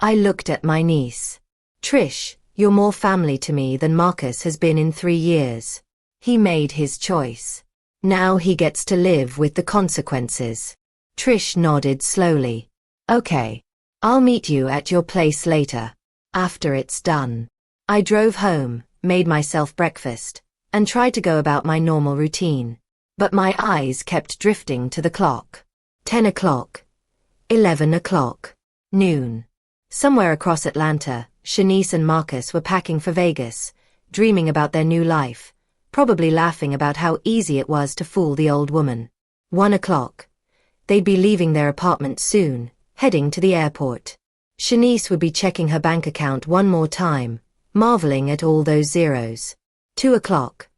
I looked at my niece. "Trish, you're more family to me than Marcus has been in 3 years. He made his choice. Now he gets to live with the consequences." Trish nodded slowly. "Okay. I'll meet you at your place later, after it's done." I drove home, made myself breakfast, and tried to go about my normal routine. But my eyes kept drifting to the clock. 10 o'clock. 11 o'clock. Noon. Somewhere across Atlanta, Shanice and Marcus were packing for Vegas, dreaming about their new life, probably laughing about how easy it was to fool the old woman. 1 o'clock. They'd be leaving their apartment soon, heading to the airport. Shanice would be checking her bank account one more time, marveling at all those zeros. 2 o'clock.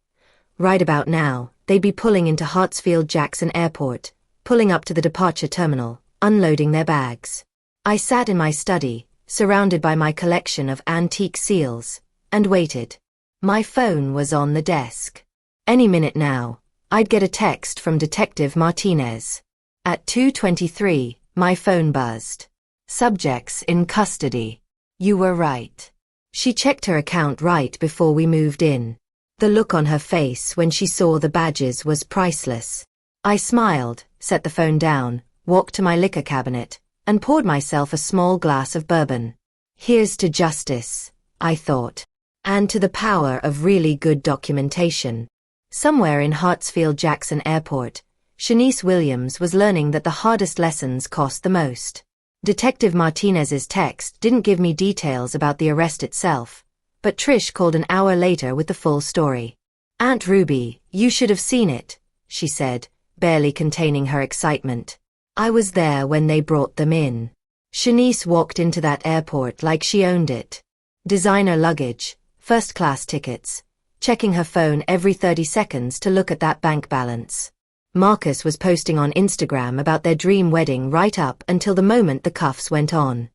Right about now, they'd be pulling into Hartsfield-Jackson Airport, pulling up to the departure terminal, unloading their bags. I sat in my study, surrounded by my collection of antique seals, and waited. My phone was on the desk. Any minute now, I'd get a text from Detective Martinez. At 2:23, my phone buzzed. "Subjects in custody." "You were right." She checked her account right before we moved in. The look on her face when she saw the badges was priceless. I smiled, set the phone down, walked to my liquor cabinet, and poured myself a small glass of bourbon. Here's to justice, I thought. And to the power of really good documentation. Somewhere in Hartsfield-Jackson Airport, Shanice Williams was learning that the hardest lessons cost the most. Detective Martinez's text didn't give me details about the arrest itself, but Trish called an hour later with the full story. "Aunt Ruby, you should have seen it," she said, barely containing her excitement. "I was there when they brought them in." Shanice walked into that airport like she owned it. Designer luggage, first-class tickets, checking her phone every 30 seconds to look at that bank balance. Marcus was posting on Instagram about their dream wedding right up until the moment the cuffs went on.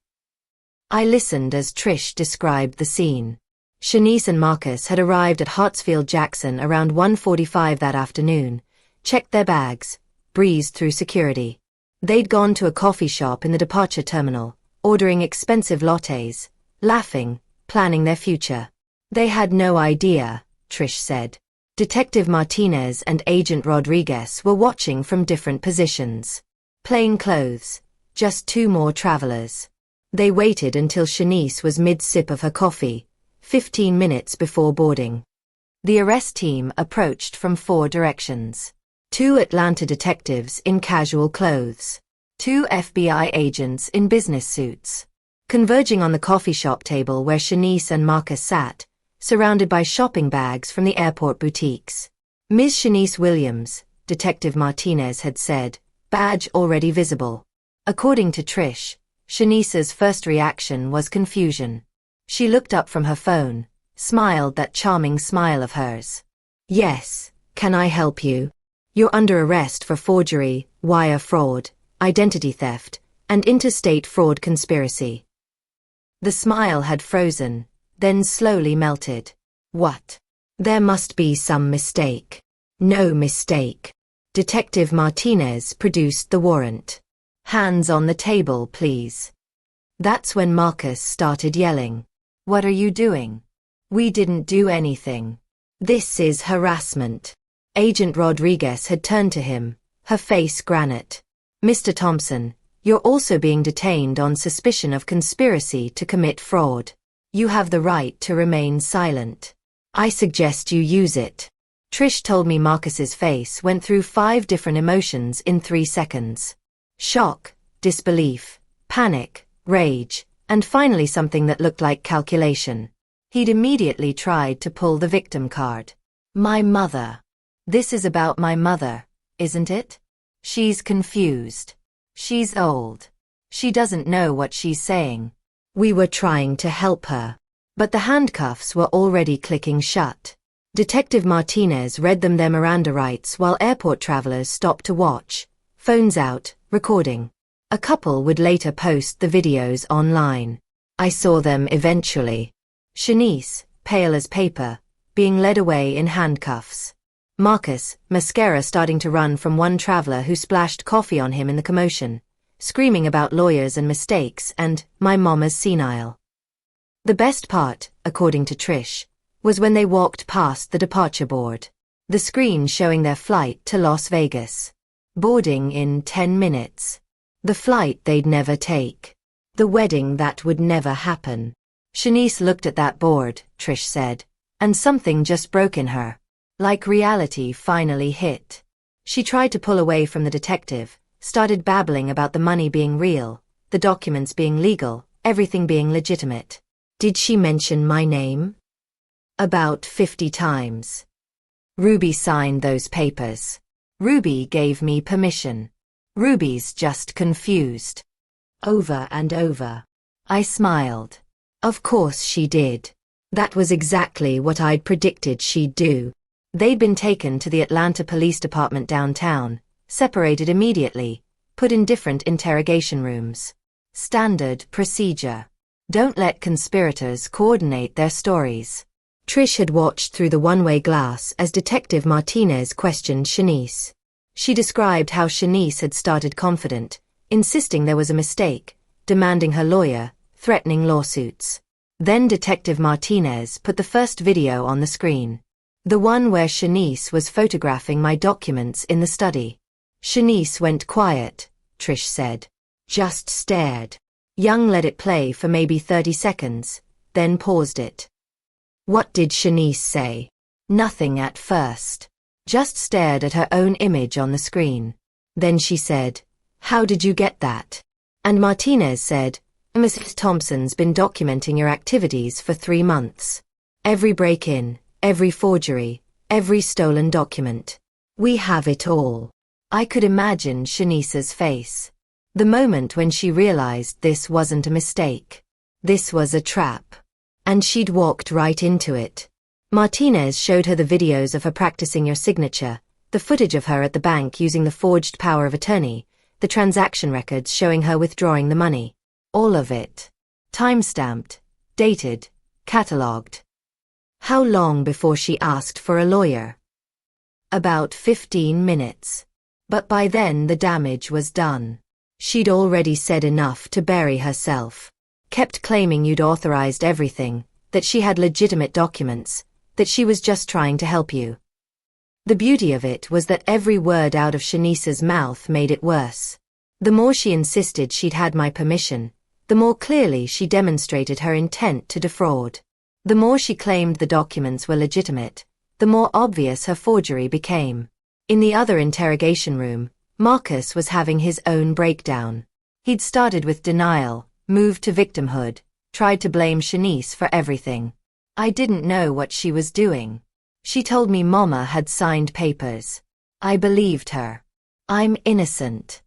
I listened as Trish described the scene. Shanice and Marcus had arrived at Hartsfield-Jackson around 1:45 that afternoon, checked their bags, breezed through security. They'd gone to a coffee shop in the departure terminal, ordering expensive lattes, laughing, planning their future. They had no idea, Trish said. Detective Martinez and Agent Rodriguez were watching from different positions. Plain clothes, just 2 more travelers. They waited until Shanice was mid-sip of her coffee, 15 minutes before boarding. The arrest team approached from 4 directions. 2 Atlanta detectives in casual clothes. 2 FBI agents in business suits. Converging on the coffee shop table where Shanice and Marcus sat, surrounded by shopping bags from the airport boutiques. "Ms. Shanice Williams," Detective Martinez had said, badge already visible. According to Trish, Shanice's first reaction was confusion. She looked up from her phone, smiled that charming smile of hers. "Yes, can I help you? You're under arrest for forgery, wire fraud, identity theft, and interstate fraud conspiracy." The smile had frozen, then slowly melted. "What? There must be some mistake." "No mistake." Detective Martinez produced the warrant. "Hands on the table, please." That's when Marcus started yelling. "What are you doing? We didn't do anything. This is harassment." Agent Rodriguez had turned to him, her face granite. "Mr. Thompson, you're also being detained on suspicion of conspiracy to commit fraud. You have the right to remain silent. I suggest you use it." Trish told me Marcus's face went through 5 different emotions in 3 seconds. Shock, disbelief, panic, rage, and finally something that looked like calculation. He'd immediately tried to pull the victim card. "My mother. This is about my mother, isn't it? She's confused. She's old. She doesn't know what she's saying. We were trying to help her." But the handcuffs were already clicking shut. Detective Martinez read them their Miranda rights while airport travelers stopped to watch, phones out, recording. A couple would later post the videos online. I saw them eventually. Shanice, pale as paper, being led away in handcuffs. Marcus, mascara starting to run from one traveler who splashed coffee on him in the commotion, screaming about lawyers and mistakes and, my mama's senile. The best part, according to Trish, was when they walked past the departure board. The screen showing their flight to Las Vegas. Boarding in 10 minutes. The flight they'd never take. The wedding that would never happen. Shanice looked at that board, Trish said, and something just broke in her. Like reality finally hit. She tried to pull away from the detective, started babbling about the money being real, the documents being legal, everything being legitimate. Did she mention my name? About 50 times. Ruby signed those papers. Ruby gave me permission. Ruby's just confused. Over and over. I smiled. Of course she did. That was exactly what I'd predicted she'd do. They'd been taken to the Atlanta Police Department downtown, separated immediately, put in different interrogation rooms. Standard procedure. Don't let conspirators coordinate their stories. Trish had watched through the one-way glass as Detective Martinez questioned Shanice. She described how Shanice had started confident, insisting there was a mistake, demanding her lawyer, threatening lawsuits. Then Detective Martinez put the first video on the screen. The one where Shanice was photographing my documents in the study. Shanice went quiet, Trish said. Just stared. Young let it play for maybe 30 seconds, then paused it. What did Shanice say? Nothing at first. Just stared at her own image on the screen. Then she said, "How did you get that?" And Martinez said, "Mrs. Thompson's been documenting your activities for 3 months. Every break-in, every forgery, every stolen document. We have it all." I could imagine Shanice's face. The moment when she realized this wasn't a mistake. This was a trap. And she'd walked right into it. Martinez showed her the videos of her practicing your signature, the footage of her at the bank using the forged power of attorney, the transaction records showing her withdrawing the money. All of it. Time-stamped, dated, catalogued. How long before she asked for a lawyer? About 15 minutes. But by then the damage was done. She'd already said enough to bury herself. Kept claiming you'd authorized everything, that she had legitimate documents, that she was just trying to help you. The beauty of it was that every word out of Shanice's mouth made it worse. The more she insisted she'd had my permission, the more clearly she demonstrated her intent to defraud. The more she claimed the documents were legitimate, the more obvious her forgery became. In the other interrogation room, Marcus was having his own breakdown. He'd started with denial, moved to victimhood, tried to blame Shanice for everything. I didn't know what she was doing. She told me Mama had signed papers. I believed her. I'm innocent.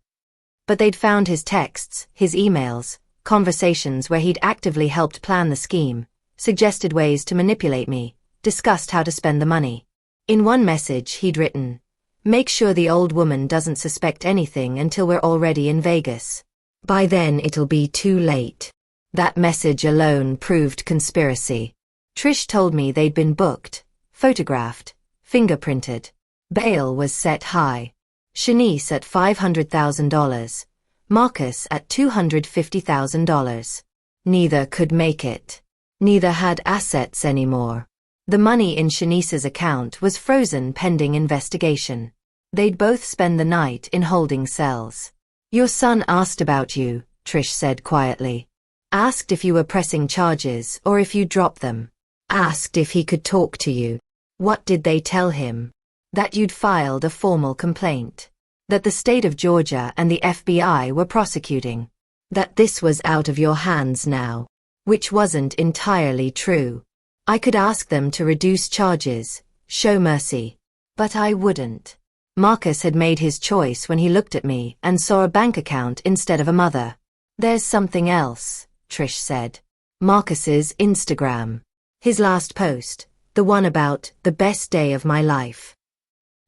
But they'd found his texts, his emails, conversations where he'd actively helped plan the scheme, suggested ways to manipulate me, discussed how to spend the money. In one message he'd written, "Make sure the old woman doesn't suspect anything until we're already in Vegas. By then it'll be too late." That message alone proved conspiracy. Trish told me they'd been booked, photographed, fingerprinted. Bail was set high. Shanice at $500,000, Marcus at $250,000. Neither could make it. Neither had assets anymore. The money in Shanice's account was frozen pending investigation. They'd both spend the night in holding cells. "Your son asked about you," Trish said quietly. "Asked if you were pressing charges or if you dropped them. Asked if he could talk to you." What did they tell him? That you'd filed a formal complaint. That the state of Georgia and the FBI were prosecuting. That this was out of your hands now. Which wasn't entirely true. I could ask them to reduce charges, show mercy. But I wouldn't. Marcus had made his choice when he looked at me and saw a bank account instead of a mother. "There's something else," Trish said. Marcus's Instagram. His last post, the one about the best day of my life.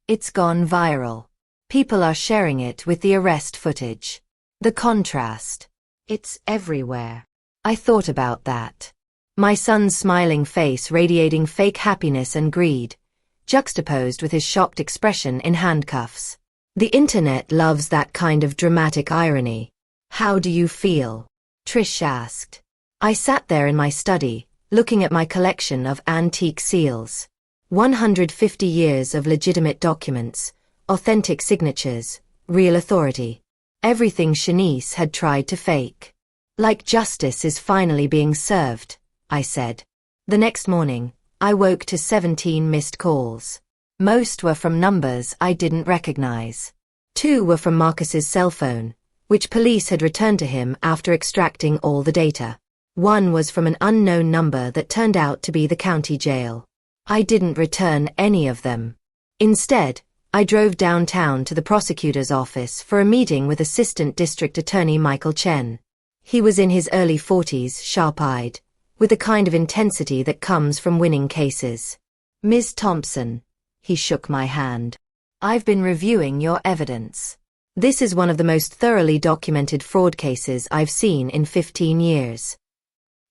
It's gone viral. People are sharing it with the arrest footage. The contrast. It's everywhere. I thought about that. My son's smiling face radiating fake happiness and greed, juxtaposed with his shocked expression in handcuffs. The internet loves that kind of dramatic irony. How do you feel? Trish asked. I sat there in my study, looking at my collection of antique seals. 150 years of legitimate documents, authentic signatures, real authority. Everything Shanice had tried to fake. Like justice is finally being served, I said. The next morning, I woke to 17 missed calls. Most were from numbers I didn't recognize. 2 were from Marcus's cell phone, which police had returned to him after extracting all the data. 1 was from an unknown number that turned out to be the county jail. I didn't return any of them. Instead, I drove downtown to the prosecutor's office for a meeting with Assistant District Attorney Michael Chen. He was in his early 40s, sharp-eyed, with the kind of intensity that comes from winning cases. Ms. Thompson, he shook my hand. I've been reviewing your evidence. This is one of the most thoroughly documented fraud cases I've seen in 15 years.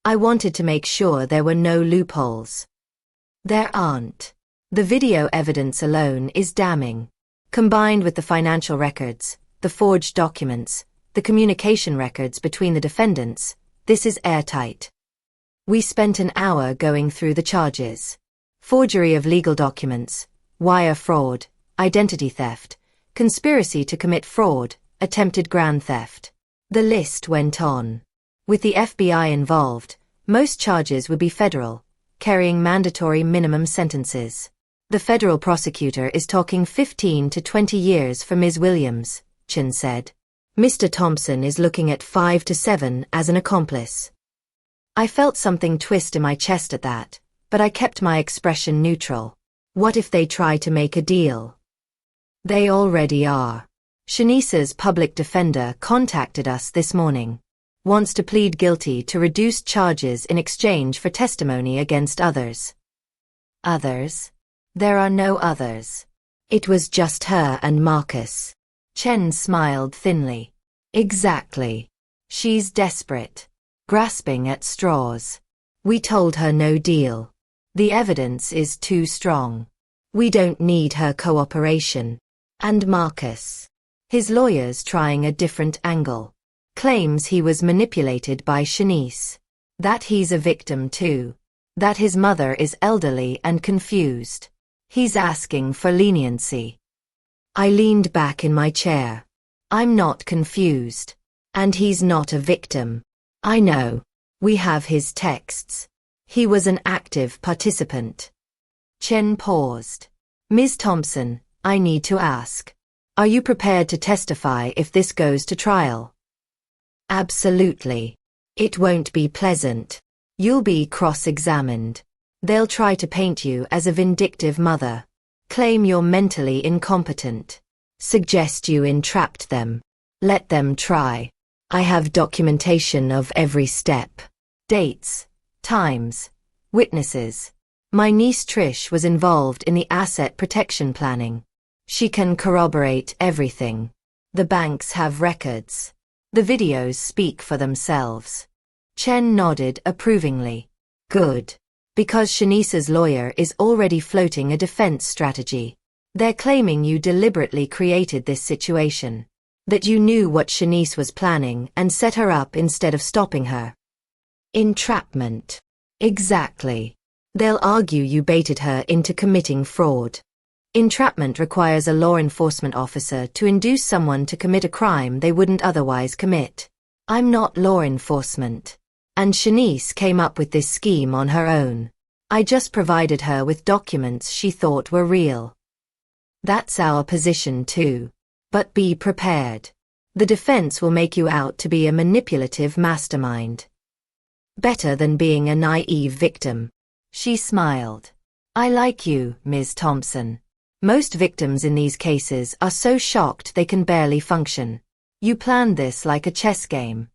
I wanted to make sure there were no loopholes. There aren't. The video evidence alone is damning. Combined with the financial records, the forged documents, the communication records between the defendants, this is airtight. We spent an hour going through the charges. Forgery of legal documents, wire fraud, identity theft, conspiracy to commit fraud, attempted grand theft. The list went on. With the FBI involved, most charges would be federal, carrying mandatory minimum sentences. The federal prosecutor is talking 15 to 20 years for Ms. Williams, Chen said. Mr. Thompson is looking at 5 to 7 as an accomplice. I felt something twist in my chest at that, but I kept my expression neutral. What if they try to make a deal? They already are. Shanice's public defender contacted us this morning. Wants to plead guilty to reduced charges in exchange for testimony against others. Others? There are no others. It was just her and Marcus. Chen smiled thinly. Exactly. She's desperate. Grasping at straws. We told her no deal. The evidence is too strong. We don't need her cooperation. And Marcus. His lawyer's trying a different angle. Claims he was manipulated by Shanice. That he's a victim too. That his mother is elderly and confused. He's asking for leniency. I leaned back in my chair. I'm not confused. And he's not a victim. I know. We have his texts. He was an active participant. Chen paused. Ms. Thompson, I need to ask. Are you prepared to testify if this goes to trial? Absolutely. It won't be pleasant. You'll be cross-examined. They'll try to paint you as a vindictive mother. Claim you're mentally incompetent. Suggest you entrapped them. Let them try. I have documentation of every step. Dates, times, witnesses. My niece Trish was involved in the asset protection planning. She can corroborate everything. The banks have records. The videos speak for themselves. Chen nodded approvingly. Good. Because Shanice's lawyer is already floating a defense strategy. They're claiming you deliberately created this situation. That you knew what Shanice was planning and set her up instead of stopping her. Entrapment. Exactly. They'll argue you baited her into committing fraud. Entrapment requires a law enforcement officer to induce someone to commit a crime they wouldn't otherwise commit. I'm not law enforcement. And Shanice came up with this scheme on her own. I just provided her with documents she thought were real. That's our position too. But be prepared. The defense will make you out to be a manipulative mastermind. Better than being a naive victim. She smiled. I like you, Ms. Thompson. Most victims in these cases are so shocked they can barely function. You planned this like a chess game.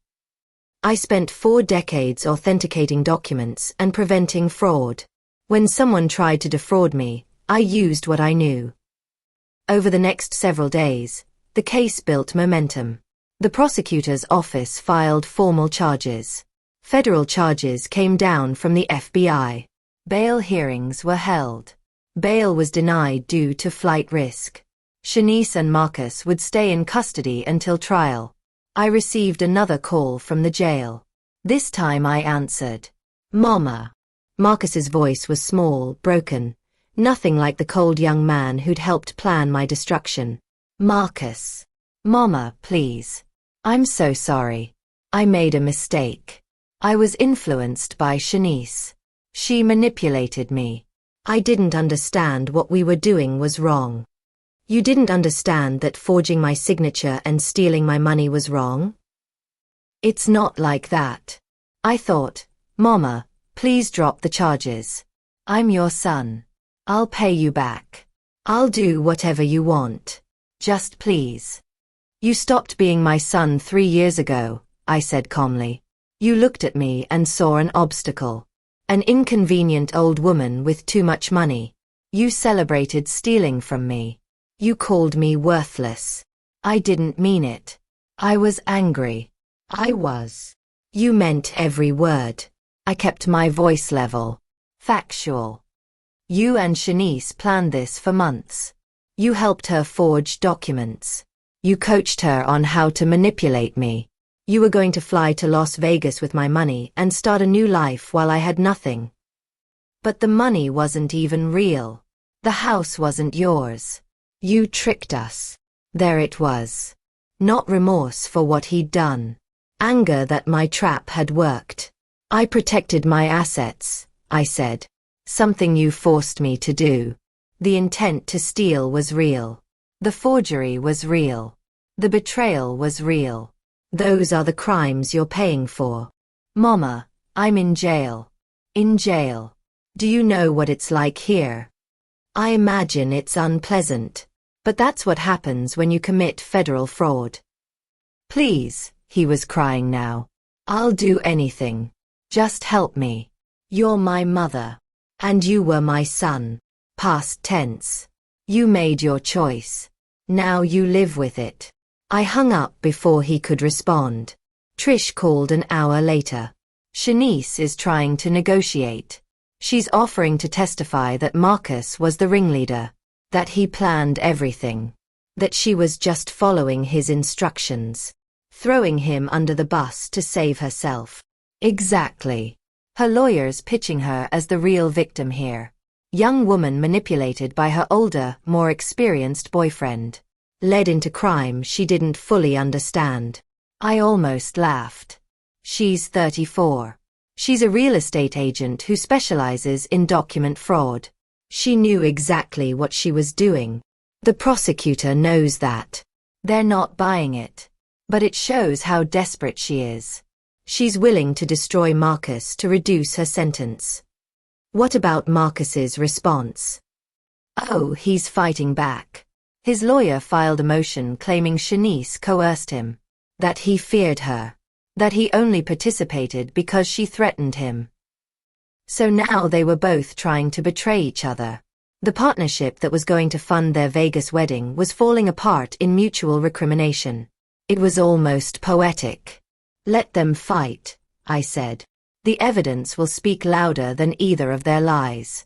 I spent 4 decades authenticating documents and preventing fraud. When someone tried to defraud me, I used what I knew. Over the next several days, the case built momentum. The prosecutor's office filed formal charges. Federal charges came down from the FBI. Bail hearings were held. Bail was denied due to flight risk. Shanice and Marcus would stay in custody until trial. I received another call from the jail. This time I answered. "Mama." Marcus's voice was small, broken, nothing like the cold young man who'd helped plan my destruction. "Marcus. Mama, please. I'm so sorry. I made a mistake. I was influenced by Shanice. She manipulated me. I didn't understand what we were doing was wrong." "You didn't understand that forging my signature and stealing my money was wrong?" "It's not like that. I thought, Mama, please drop the charges. I'm your son. I'll pay you back. I'll do whatever you want. Just please." "You stopped being my son 3 years ago," I said calmly. "You looked at me and saw an obstacle. An inconvenient old woman with too much money. You celebrated stealing from me. You called me worthless. I didn't mean it. I was angry. I was. You meant every word." I kept my voice level. "Factual. You and Shanice planned this for months. You helped her forge documents. You coached her on how to manipulate me. You were going to fly to Las Vegas with my money and start a new life while I had nothing. But the money wasn't even real. The house wasn't yours. You tricked us." There it was. Not remorse for what he'd done. Anger that my trap had worked. "I protected my assets," I said. "Something you forced me to do. The intent to steal was real. The forgery was real. The betrayal was real. Those are the crimes you're paying for. Mama, I'm in jail. In jail. Do you know what it's like here? I imagine it's unpleasant. But that's what happens when you commit federal fraud." "Please," he was crying now. "I'll do anything. Just help me. You're my mother. And you were my son. Past tense. You made your choice. Now you live with it." I hung up before he could respond. Trish called an hour later. "Shanice is trying to negotiate. She's offering to testify that Marcus was the ringleader. That he planned everything. That she was just following his instructions. Throwing him under the bus to save herself." "Exactly. Her lawyer's pitching her as the real victim here. Young woman manipulated by her older, more experienced boyfriend. Led into crime she didn't fully understand." I almost laughed. "She's 34. She's a real estate agent who specializes in document fraud. She knew exactly what she was doing. The prosecutor knows that. They're not buying it. But it shows how desperate she is. She's willing to destroy Marcus to reduce her sentence." "What about Marcus's response?" "Oh, he's fighting back. His lawyer filed a motion claiming Shanice coerced him. That he feared her. That he only participated because she threatened him. So now they were both trying to betray each other. The partnership that was going to fund their Vegas wedding was falling apart in mutual recrimination. It was almost poetic. "Let them fight," I said. "The evidence will speak louder than either of their lies."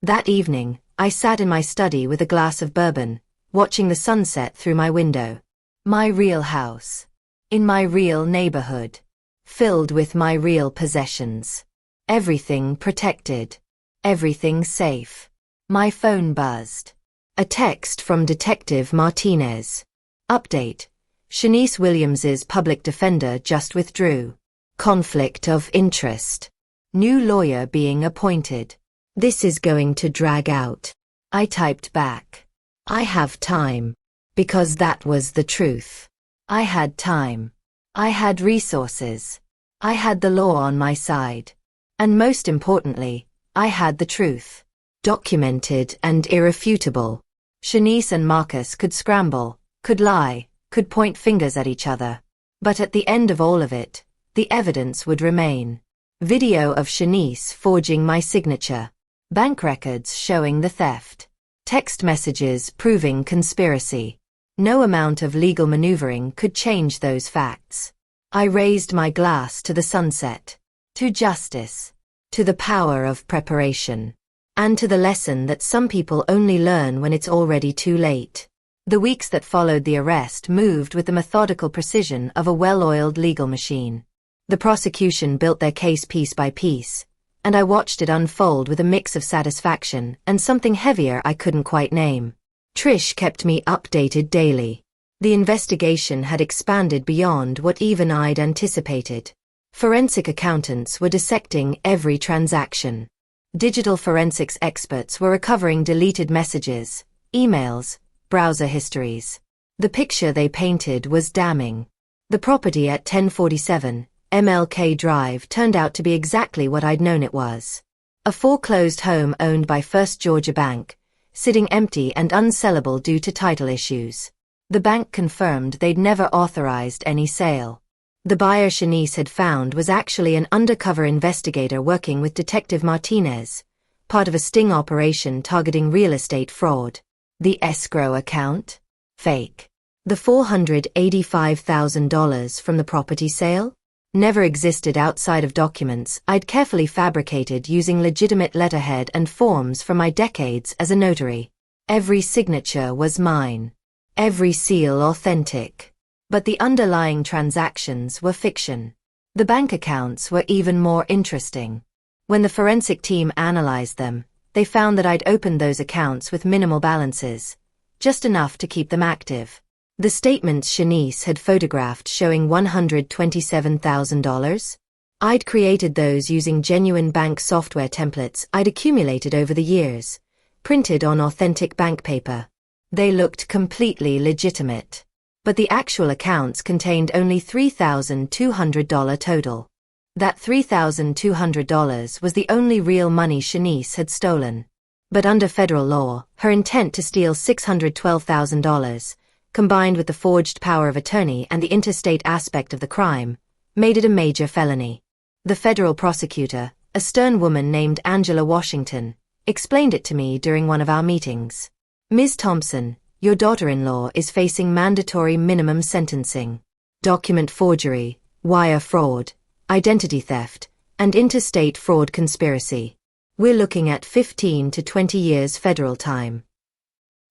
That evening, I sat in my study with a glass of bourbon, watching the sunset through my window. My real house. In my real neighborhood. Filled with my real possessions. Everything protected. Everything safe. My phone buzzed. A text from Detective Martinez. "Update. Shanice Williams's public defender just withdrew. Conflict of interest. New lawyer being appointed. This is going to drag out." I typed back. "I have time." Because that was the truth. I had time. I had resources. I had the law on my side. And most importantly, I had the truth. Documented and irrefutable. Shanice and Marcus could scramble, could lie, could point fingers at each other. But at the end of all of it, The evidence would remain. Video of Shanice forging my signature. Bank records showing the theft. Text messages proving conspiracy. No amount of legal maneuvering could change those facts. I raised my glass to the sunset. To justice. To the power of preparation. And to the lesson that some people only learn when it's already too late. The weeks that followed the arrest moved with the methodical precision of a well-oiled legal machine. The prosecution built their case piece by piece, and I watched it unfold with a mix of satisfaction and something heavier I couldn't quite name. Trish kept me updated daily. The investigation had expanded beyond what even I'd anticipated. Forensic accountants were dissecting every transaction. Digital forensics experts were recovering deleted messages, emails, browser histories. The picture they painted was damning. The property at 1047 MLK Drive turned out to be exactly what I'd known it was. A foreclosed home owned by First Georgia Bank, sitting empty and unsellable due to title issues. The bank confirmed they'd never authorized any sale. The buyer Shanice had found was actually an undercover investigator working with Detective Martinez, part of a sting operation targeting real estate fraud. The escrow account? Fake. The $485,000 from the property sale? Never existed outside of documents I'd carefully fabricated using legitimate letterhead and forms from my decades as a notary. Every signature was mine. Every seal authentic. But the underlying transactions were fiction. The bank accounts were even more interesting. When the forensic team analyzed them, they found that I'd opened those accounts with minimal balances, just enough to keep them active. The statements Shanice had photographed showing $127,000? I'd created those using genuine bank software templates I'd accumulated over the years, printed on authentic bank paper. They looked completely legitimate. But the actual accounts contained only $3,200 total. That $3,200 was the only real money Shanice had stolen. But under federal law, her intent to steal $612,000, combined with the forged power of attorney and the interstate aspect of the crime, made it a major felony. The federal prosecutor, a stern woman named Angela Washington, explained it to me during one of our meetings. Ms. Thompson, your daughter-in-law is facing mandatory minimum sentencing. Document forgery, wire fraud, identity theft, and interstate fraud conspiracy. We're looking at 15 to 20 years federal time.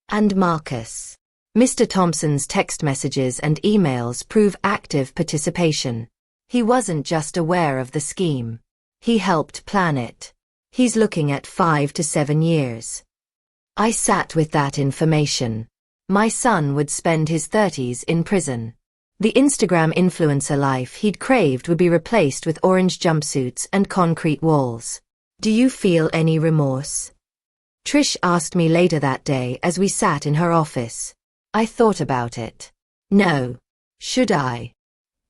And Marcus. Mr. Thompson's text messages and emails prove active participation. He wasn't just aware of the scheme. He helped plan it. He's looking at 5 to 7 years. I sat with that information. My son would spend his 30s in prison. The Instagram influencer life he'd craved would be replaced with orange jumpsuits and concrete walls. Do you feel any remorse? Trish asked me later that day as we sat in her office. I thought about it. No. Should I?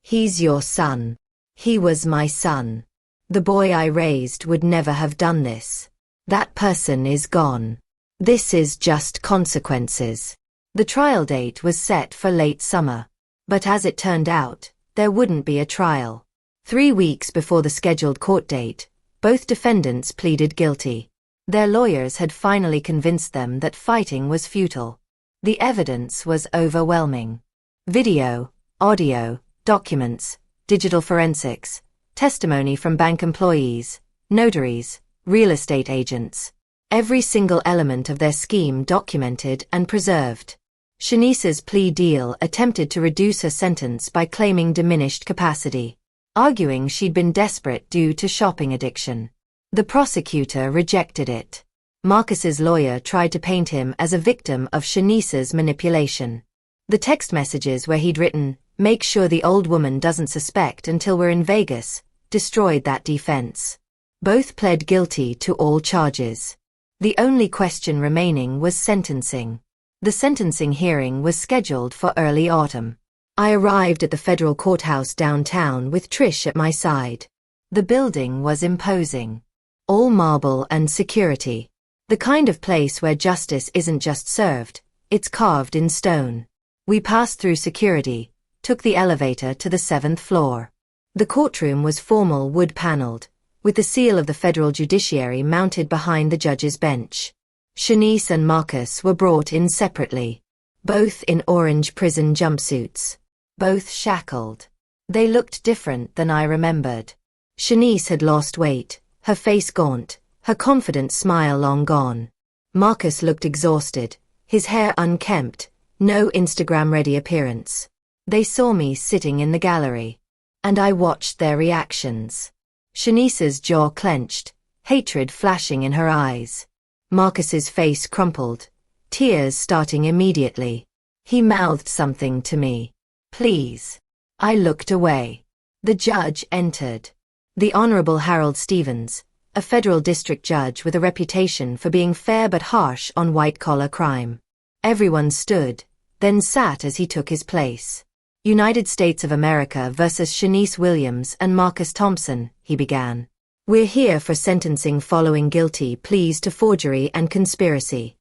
He's your son. He was my son. The boy I raised would never have done this. That person is gone. This is just consequences. The trial date was set for late summer. But as it turned out, there wouldn't be a trial. 3 weeks before the scheduled court date, both defendants pleaded guilty. Their lawyers had finally convinced them that fighting was futile. The evidence was overwhelming. Video, audio, documents, digital forensics, testimony from bank employees, notaries, real estate agents. Every single element of their scheme documented and preserved. Shanice's plea deal attempted to reduce her sentence by claiming diminished capacity, arguing she'd been desperate due to shopping addiction. The prosecutor rejected it. Marcus's lawyer tried to paint him as a victim of Shanice's manipulation. The text messages where he'd written, "Make sure the old woman doesn't suspect until we're in Vegas," destroyed that defense. Both pled guilty to all charges. The only question remaining was sentencing. The sentencing hearing was scheduled for early autumn. I arrived at the federal courthouse downtown with Trish at my side. The building was imposing. All marble and security. The kind of place where justice isn't just served, it's carved in stone. We passed through security, took the elevator to the 7th floor. The courtroom was formal, wood-paneled, with the seal of the federal judiciary mounted behind the judge's bench. Shanice and Marcus were brought in separately, both in orange prison jumpsuits, both shackled. They looked different than I remembered. Shanice had lost weight, her face gaunt, her confident smile long gone. Marcus looked exhausted, his hair unkempt, no Instagram-ready appearance. They saw me sitting in the gallery, and I watched their reactions. Shanice's jaw clenched, hatred flashing in her eyes. Marcus's face crumpled, tears starting immediately. He mouthed something to me. "Please." I looked away. The judge entered. The Honorable Harold Stevens, a federal district judge with a reputation for being fair but harsh on white-collar crime. Everyone stood, then sat as he took his place. "United States of America versus Shanice Williams and Marcus Thompson," he began. "We're here for sentencing following guilty pleas to forgery and conspiracy."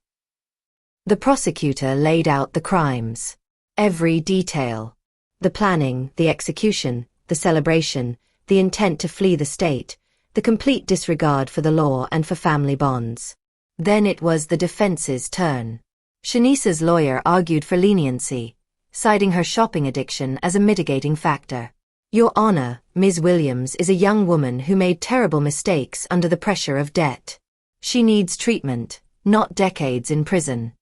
The prosecutor laid out the crimes. Every detail. The planning, the execution, the celebration, the intent to flee the state, the complete disregard for the law and for family bonds. Then it was the defense's turn. Shanice's lawyer argued for leniency, citing her shopping addiction as a mitigating factor. "Your Honor, Ms. Williams is a young woman who made terrible mistakes under the pressure of debt. She needs treatment, not decades in prison."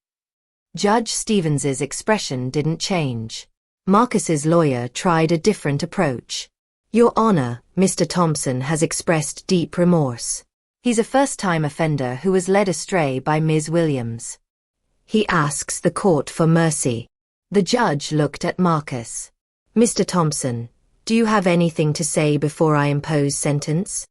Judge Stevens's expression didn't change. Marcus's lawyer tried a different approach. "Your Honor, Mr. Thompson has expressed deep remorse. He's a first-time offender who was led astray by Ms. Williams. He asks the court for mercy." The judge looked at Marcus. "Mr. Thompson, do you have anything to say before I impose sentence?"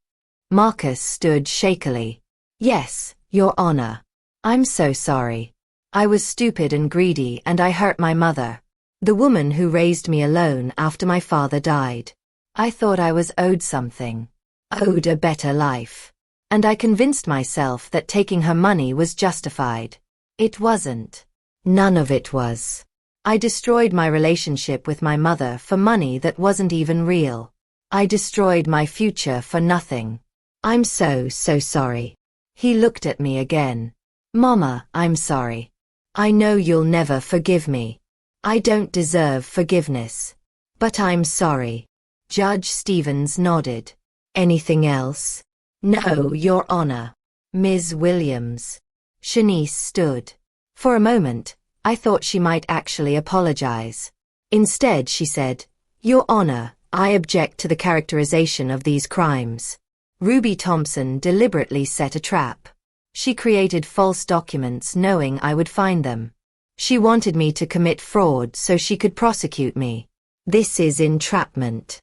Marcus stood shakily. "Yes, Your Honor. I'm so sorry. I was stupid and greedy and I hurt my mother, the woman who raised me alone after my father died. I thought I was owed something, owed a better life. And I convinced myself that taking her money was justified. It wasn't. None of it was. I destroyed my relationship with my mother for money that wasn't even real. I destroyed my future for nothing. I'm so sorry." He looked at me again. "Mama, I'm sorry. I know you'll never forgive me. I don't deserve forgiveness. But I'm sorry." Judge Stevens nodded. "Anything else?" "No, Your Honor." "Ms. Williams." Shanice stood. For a moment, I thought she might actually apologize. Instead, she said, "Your Honor, I object to the characterization of these crimes. Ruby Thompson deliberately set a trap. She created false documents knowing I would find them. She wanted me to commit fraud so she could prosecute me. This is entrapment."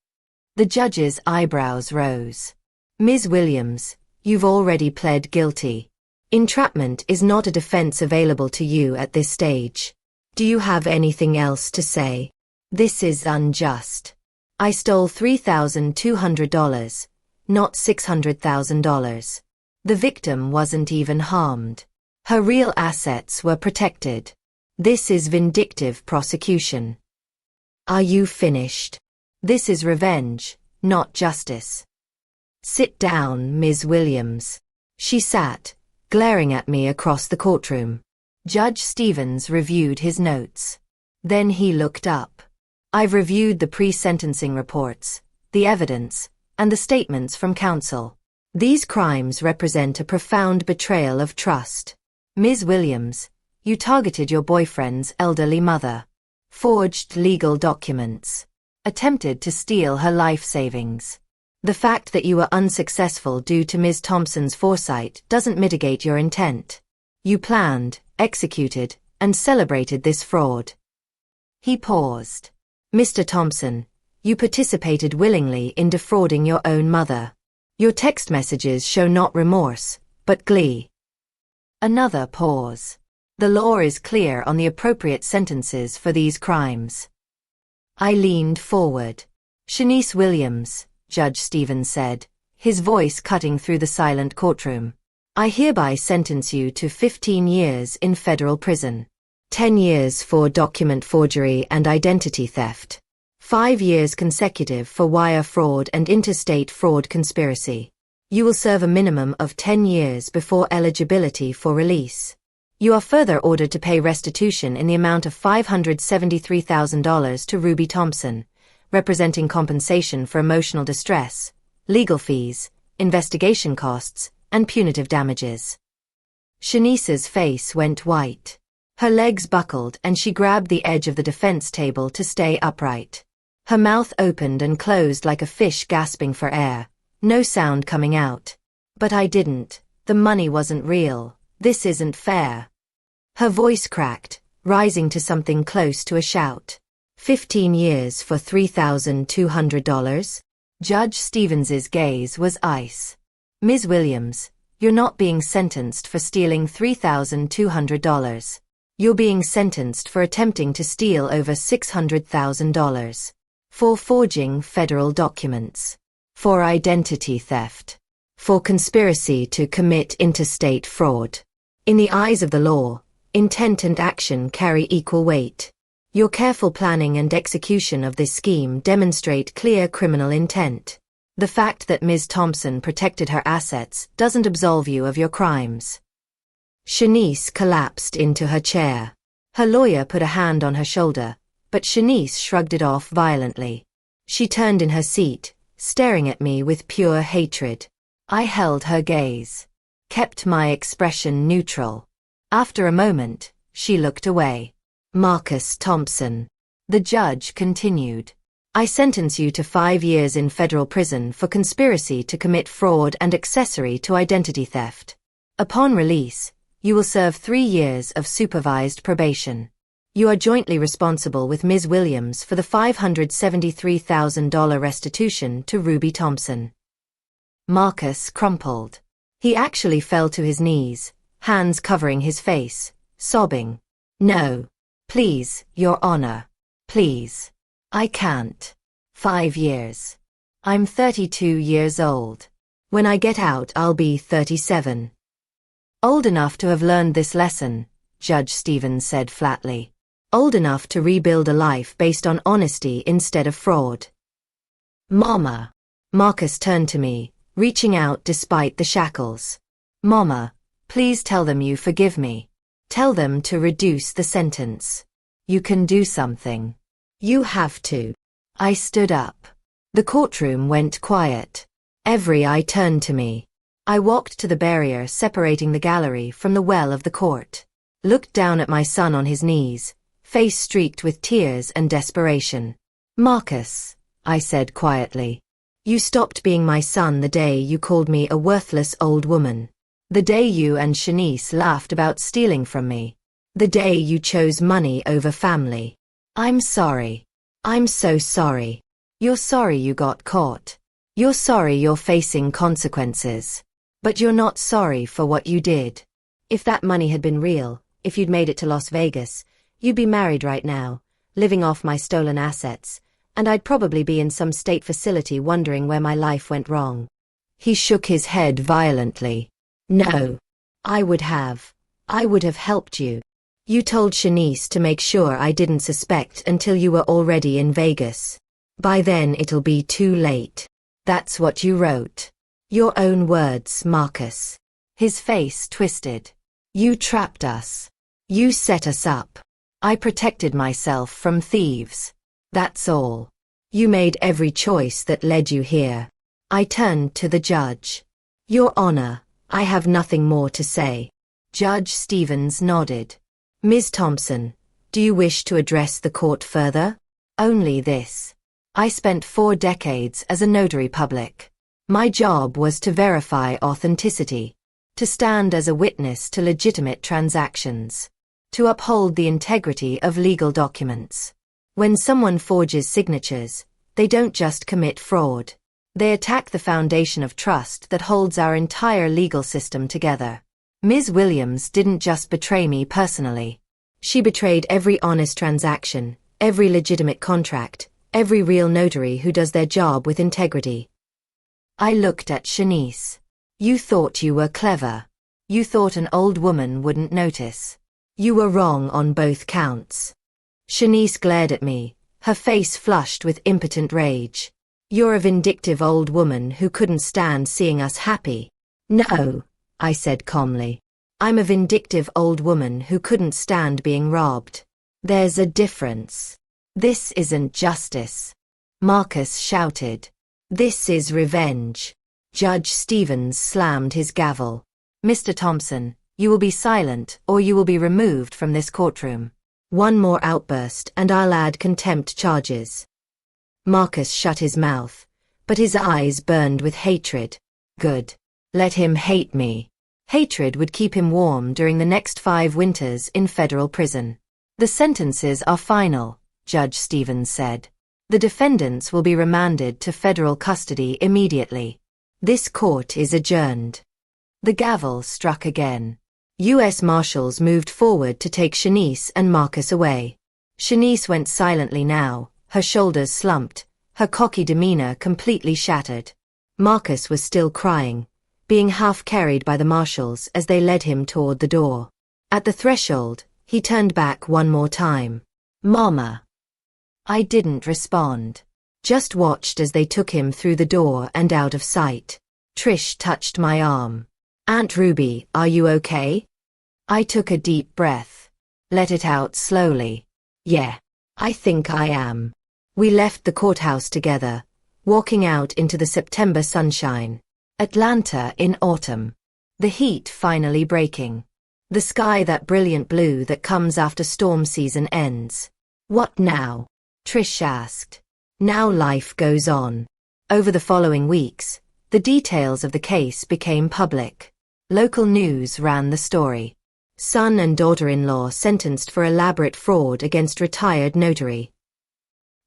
The judge's eyebrows rose. "Ms. Williams, you've already pled guilty. Entrapment is not a defense available to you at this stage. Do you have anything else to say? This is unjust. I stole $3,200, not $600,000. The victim wasn't even harmed. Her real assets were protected. This is vindictive prosecution. Are you finished? This is revenge, not justice." "Sit down, Ms. Williams." She sat, glaring at me across the courtroom. Judge Stevens reviewed his notes. Then he looked up. "I've reviewed the pre-sentencing reports, the evidence, and the statements from counsel. These crimes represent a profound betrayal of trust. Ms. Williams, you targeted your boyfriend's elderly mother, forged legal documents, attempted to steal her life savings. The fact that you were unsuccessful due to Ms. Thompson's foresight doesn't mitigate your intent. You planned, executed, and celebrated this fraud." He paused. "Mr. Thompson, you participated willingly in defrauding your own mother. Your text messages show not remorse, but glee." Another pause. "The law is clear on the appropriate sentences for these crimes." I leaned forward. "Shanice Williams," Judge Stevens said, his voice cutting through the silent courtroom, "I hereby sentence you to 15 years in federal prison. 10 years for document forgery and identity theft. 5 years consecutive for wire fraud and interstate fraud conspiracy. You will serve a minimum of 10 years before eligibility for release. You are further ordered to pay restitution in the amount of $573,000 to Ruby Thompson, representing compensation for emotional distress, legal fees, investigation costs, and punitive damages. Shanice's face went white. Her legs buckled and she grabbed the edge of the defense table to stay upright. Her mouth opened and closed like a fish gasping for air, no sound coming out. But I didn't. The money wasn't real. This isn't fair. Her voice cracked, rising to something close to a shout. 15 years for $3,200? Judge Stevens's gaze was ice. Ms. Williams, you're not being sentenced for stealing $3,200. You're being sentenced for attempting to steal over $600,000. For forging federal documents. For identity theft. For conspiracy to commit interstate fraud. In the eyes of the law, intent and action carry equal weight. Your careful planning and execution of this scheme demonstrate clear criminal intent. The fact that Ms. Thompson protected her assets doesn't absolve you of your crimes. Shanice collapsed into her chair. Her lawyer put a hand on her shoulder, but Shanice shrugged it off violently. She turned in her seat, staring at me with pure hatred. I held her gaze. Kept my expression neutral. After a moment, she looked away. Marcus Thompson. The judge continued. I sentence you to 5 years in federal prison for conspiracy to commit fraud and accessory to identity theft. Upon release, you will serve 3 years of supervised probation. You are jointly responsible with Ms. Williams for the $573,000 restitution to Ruby Thompson. Marcus crumpled. He actually fell to his knees, hands covering his face, sobbing. No. Please, Your Honor. Please. I can't. 5 years. I'm 32 years old. When I get out, I'll be 37. Old enough to have learned this lesson, Judge Stevens said flatly. Old enough to rebuild a life based on honesty instead of fraud. Mama. Marcus turned to me, reaching out despite the shackles. Mama, please tell them you forgive me. Tell them to reduce the sentence. You can do something. You have to. I stood up. The courtroom went quiet. Every eye turned to me. I walked to the barrier separating the gallery from the well of the court. Looked down at my son on his knees, face streaked with tears and desperation. Marcus, I said quietly. You stopped being my son the day you called me a worthless old woman. The day you and Shanice laughed about stealing from me. The day you chose money over family. I'm sorry. I'm so sorry. You're sorry you got caught. You're sorry you're facing consequences. But you're not sorry for what you did. If that money had been real, if you'd made it to Las Vegas, you'd be married right now, living off my stolen assets, and I'd probably be in some state facility wondering where my life went wrong. He shook his head violently. No. I would have helped you. You told Shanice to make sure I didn't suspect until you were already in Vegas. By then it'll be too late. That's what you wrote. Your own words, Marcus. His face twisted. You trapped us. You set us up. I protected myself from thieves. That's all. You made every choice that led you here. I turned to the judge. Your Honor, I have nothing more to say. Judge Stevens nodded. Ms. Thompson, do you wish to address the court further? Only this. I spent 4 decades as a notary public. My job was to verify authenticity, to stand as a witness to legitimate transactions, to uphold the integrity of legal documents. When someone forges signatures, they don't just commit fraud. They attack the foundation of trust that holds our entire legal system together. Ms. Williams didn't just betray me personally. She betrayed every honest transaction, every legitimate contract, every real notary who does their job with integrity. I looked at Shanice. You thought you were clever. You thought an old woman wouldn't notice. You were wrong on both counts. Shanice glared at me, her face flushed with impotent rage. "You're a vindictive old woman who couldn't stand seeing us happy." "No," I said calmly. "I'm a vindictive old woman who couldn't stand being robbed. There's a difference. This isn't justice," Marcus shouted. "This is revenge." Judge Stevens slammed his gavel. "Mr. Thompson, you will be silent or you will be removed from this courtroom. One more outburst and I'll add contempt charges." Marcus shut his mouth, but his eyes burned with hatred. Good. Let him hate me. Hatred would keep him warm during the next 5 winters in federal prison. "The sentences are final," Judge Stevens said. "The defendants will be remanded to federal custody immediately. This court is adjourned." The gavel struck again. U.S. Marshals moved forward to take Shanice and Marcus away. Shanice went silently now, her shoulders slumped, her cocky demeanor completely shattered. Marcus was still crying, being half carried by the marshals as they led him toward the door. At the threshold, he turned back one more time. "Mama." I didn't respond. Just watched as they took him through the door and out of sight. Trish touched my arm. "Aunt Ruby, are you okay?" I took a deep breath. Let it out slowly. "Yeah, I think I am." We left the courthouse together, walking out into the September sunshine. Atlanta in autumn. The heat finally breaking. The sky that brilliant blue that comes after storm season ends. "What now?" Trish asked. "Now life goes on." Over the following weeks, the details of the case became public. Local news ran the story. Son and daughter-in-law sentenced for elaborate fraud against retired notary.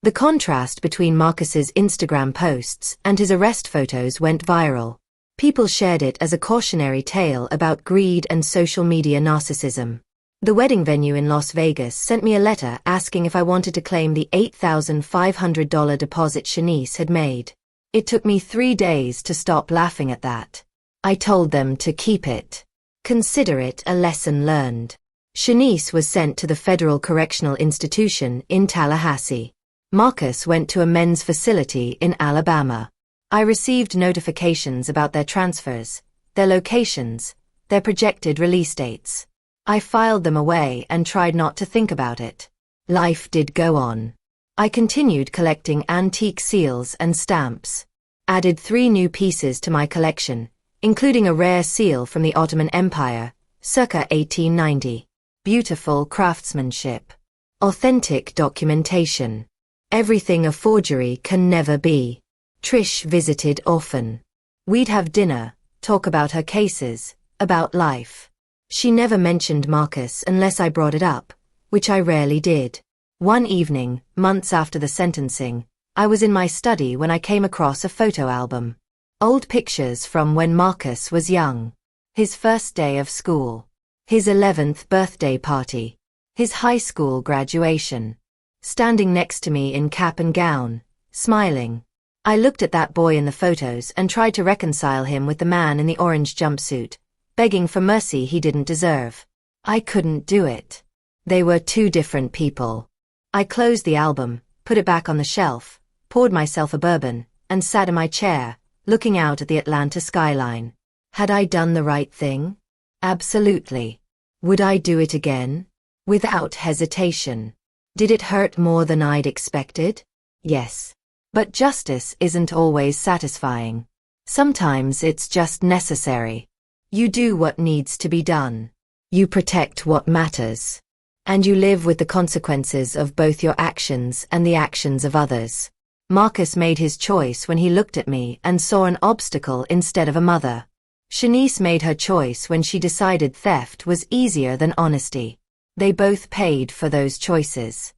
The contrast between Marcus's Instagram posts and his arrest photos went viral. People shared it as a cautionary tale about greed and social media narcissism. The wedding venue in Las Vegas sent me a letter asking if I wanted to claim the $8,500 deposit Shanice had made. It took me 3 days to stop laughing at that. I told them to keep it. Consider it a lesson learned. Shanice was sent to the Federal Correctional Institution in Tallahassee. Marcus went to a men's facility in Alabama. I received notifications about their transfers, their locations, their projected release dates. I filed them away and tried not to think about it. Life did go on. I continued collecting antique seals and stamps. Added 3 new pieces to my collection, including a rare seal from the Ottoman Empire, circa 1890. Beautiful craftsmanship. Authentic documentation. Everything a forgery can never be. Trish visited often. We'd have dinner, talk about her cases, about life. She never mentioned Marcus unless I brought it up, which I rarely did. One evening, months after the sentencing, I was in my study when I came across a photo album. Old pictures from when Marcus was young. His first day of school. His 11th birthday party. His high school graduation. Standing next to me in cap and gown, smiling. I looked at that boy in the photos and tried to reconcile him with the man in the orange jumpsuit, begging for mercy he didn't deserve. I couldn't do it. They were 2 different people. I closed the album, put it back on the shelf, poured myself a bourbon, and sat in my chair, looking out at the Atlanta skyline. Had I done the right thing? Absolutely. Would I do it again? Without hesitation. Did it hurt more than I'd expected? Yes. But justice isn't always satisfying. Sometimes it's just necessary. You do what needs to be done. You protect what matters. And you live with the consequences of both your actions and the actions of others. Marcus made his choice when he looked at me and saw an obstacle instead of a mother. Shanice made her choice when she decided theft was easier than honesty. They both paid for those choices.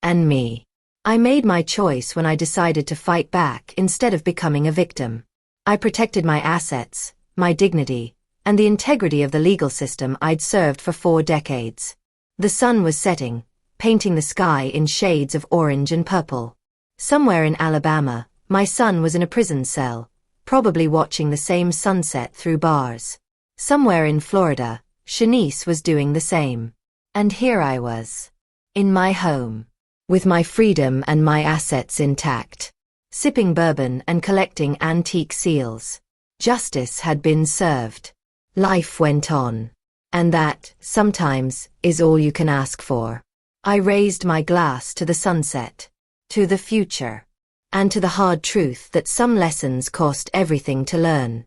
And me. I made my choice when I decided to fight back instead of becoming a victim. I protected my assets, my dignity, and the integrity of the legal system I'd served for 4 decades. The sun was setting, painting the sky in shades of orange and purple. Somewhere in Alabama, my son was in a prison cell, probably watching the same sunset through bars. Somewhere in Florida, Shanice was doing the same. And here I was. In my home. with my freedom and my assets intact, sipping bourbon and collecting antique seals. Justice had been served. Life went on. And that, sometimes, is all you can ask for. I raised my glass to the sunset, to the future, and to the hard truth that some lessons cost everything to learn.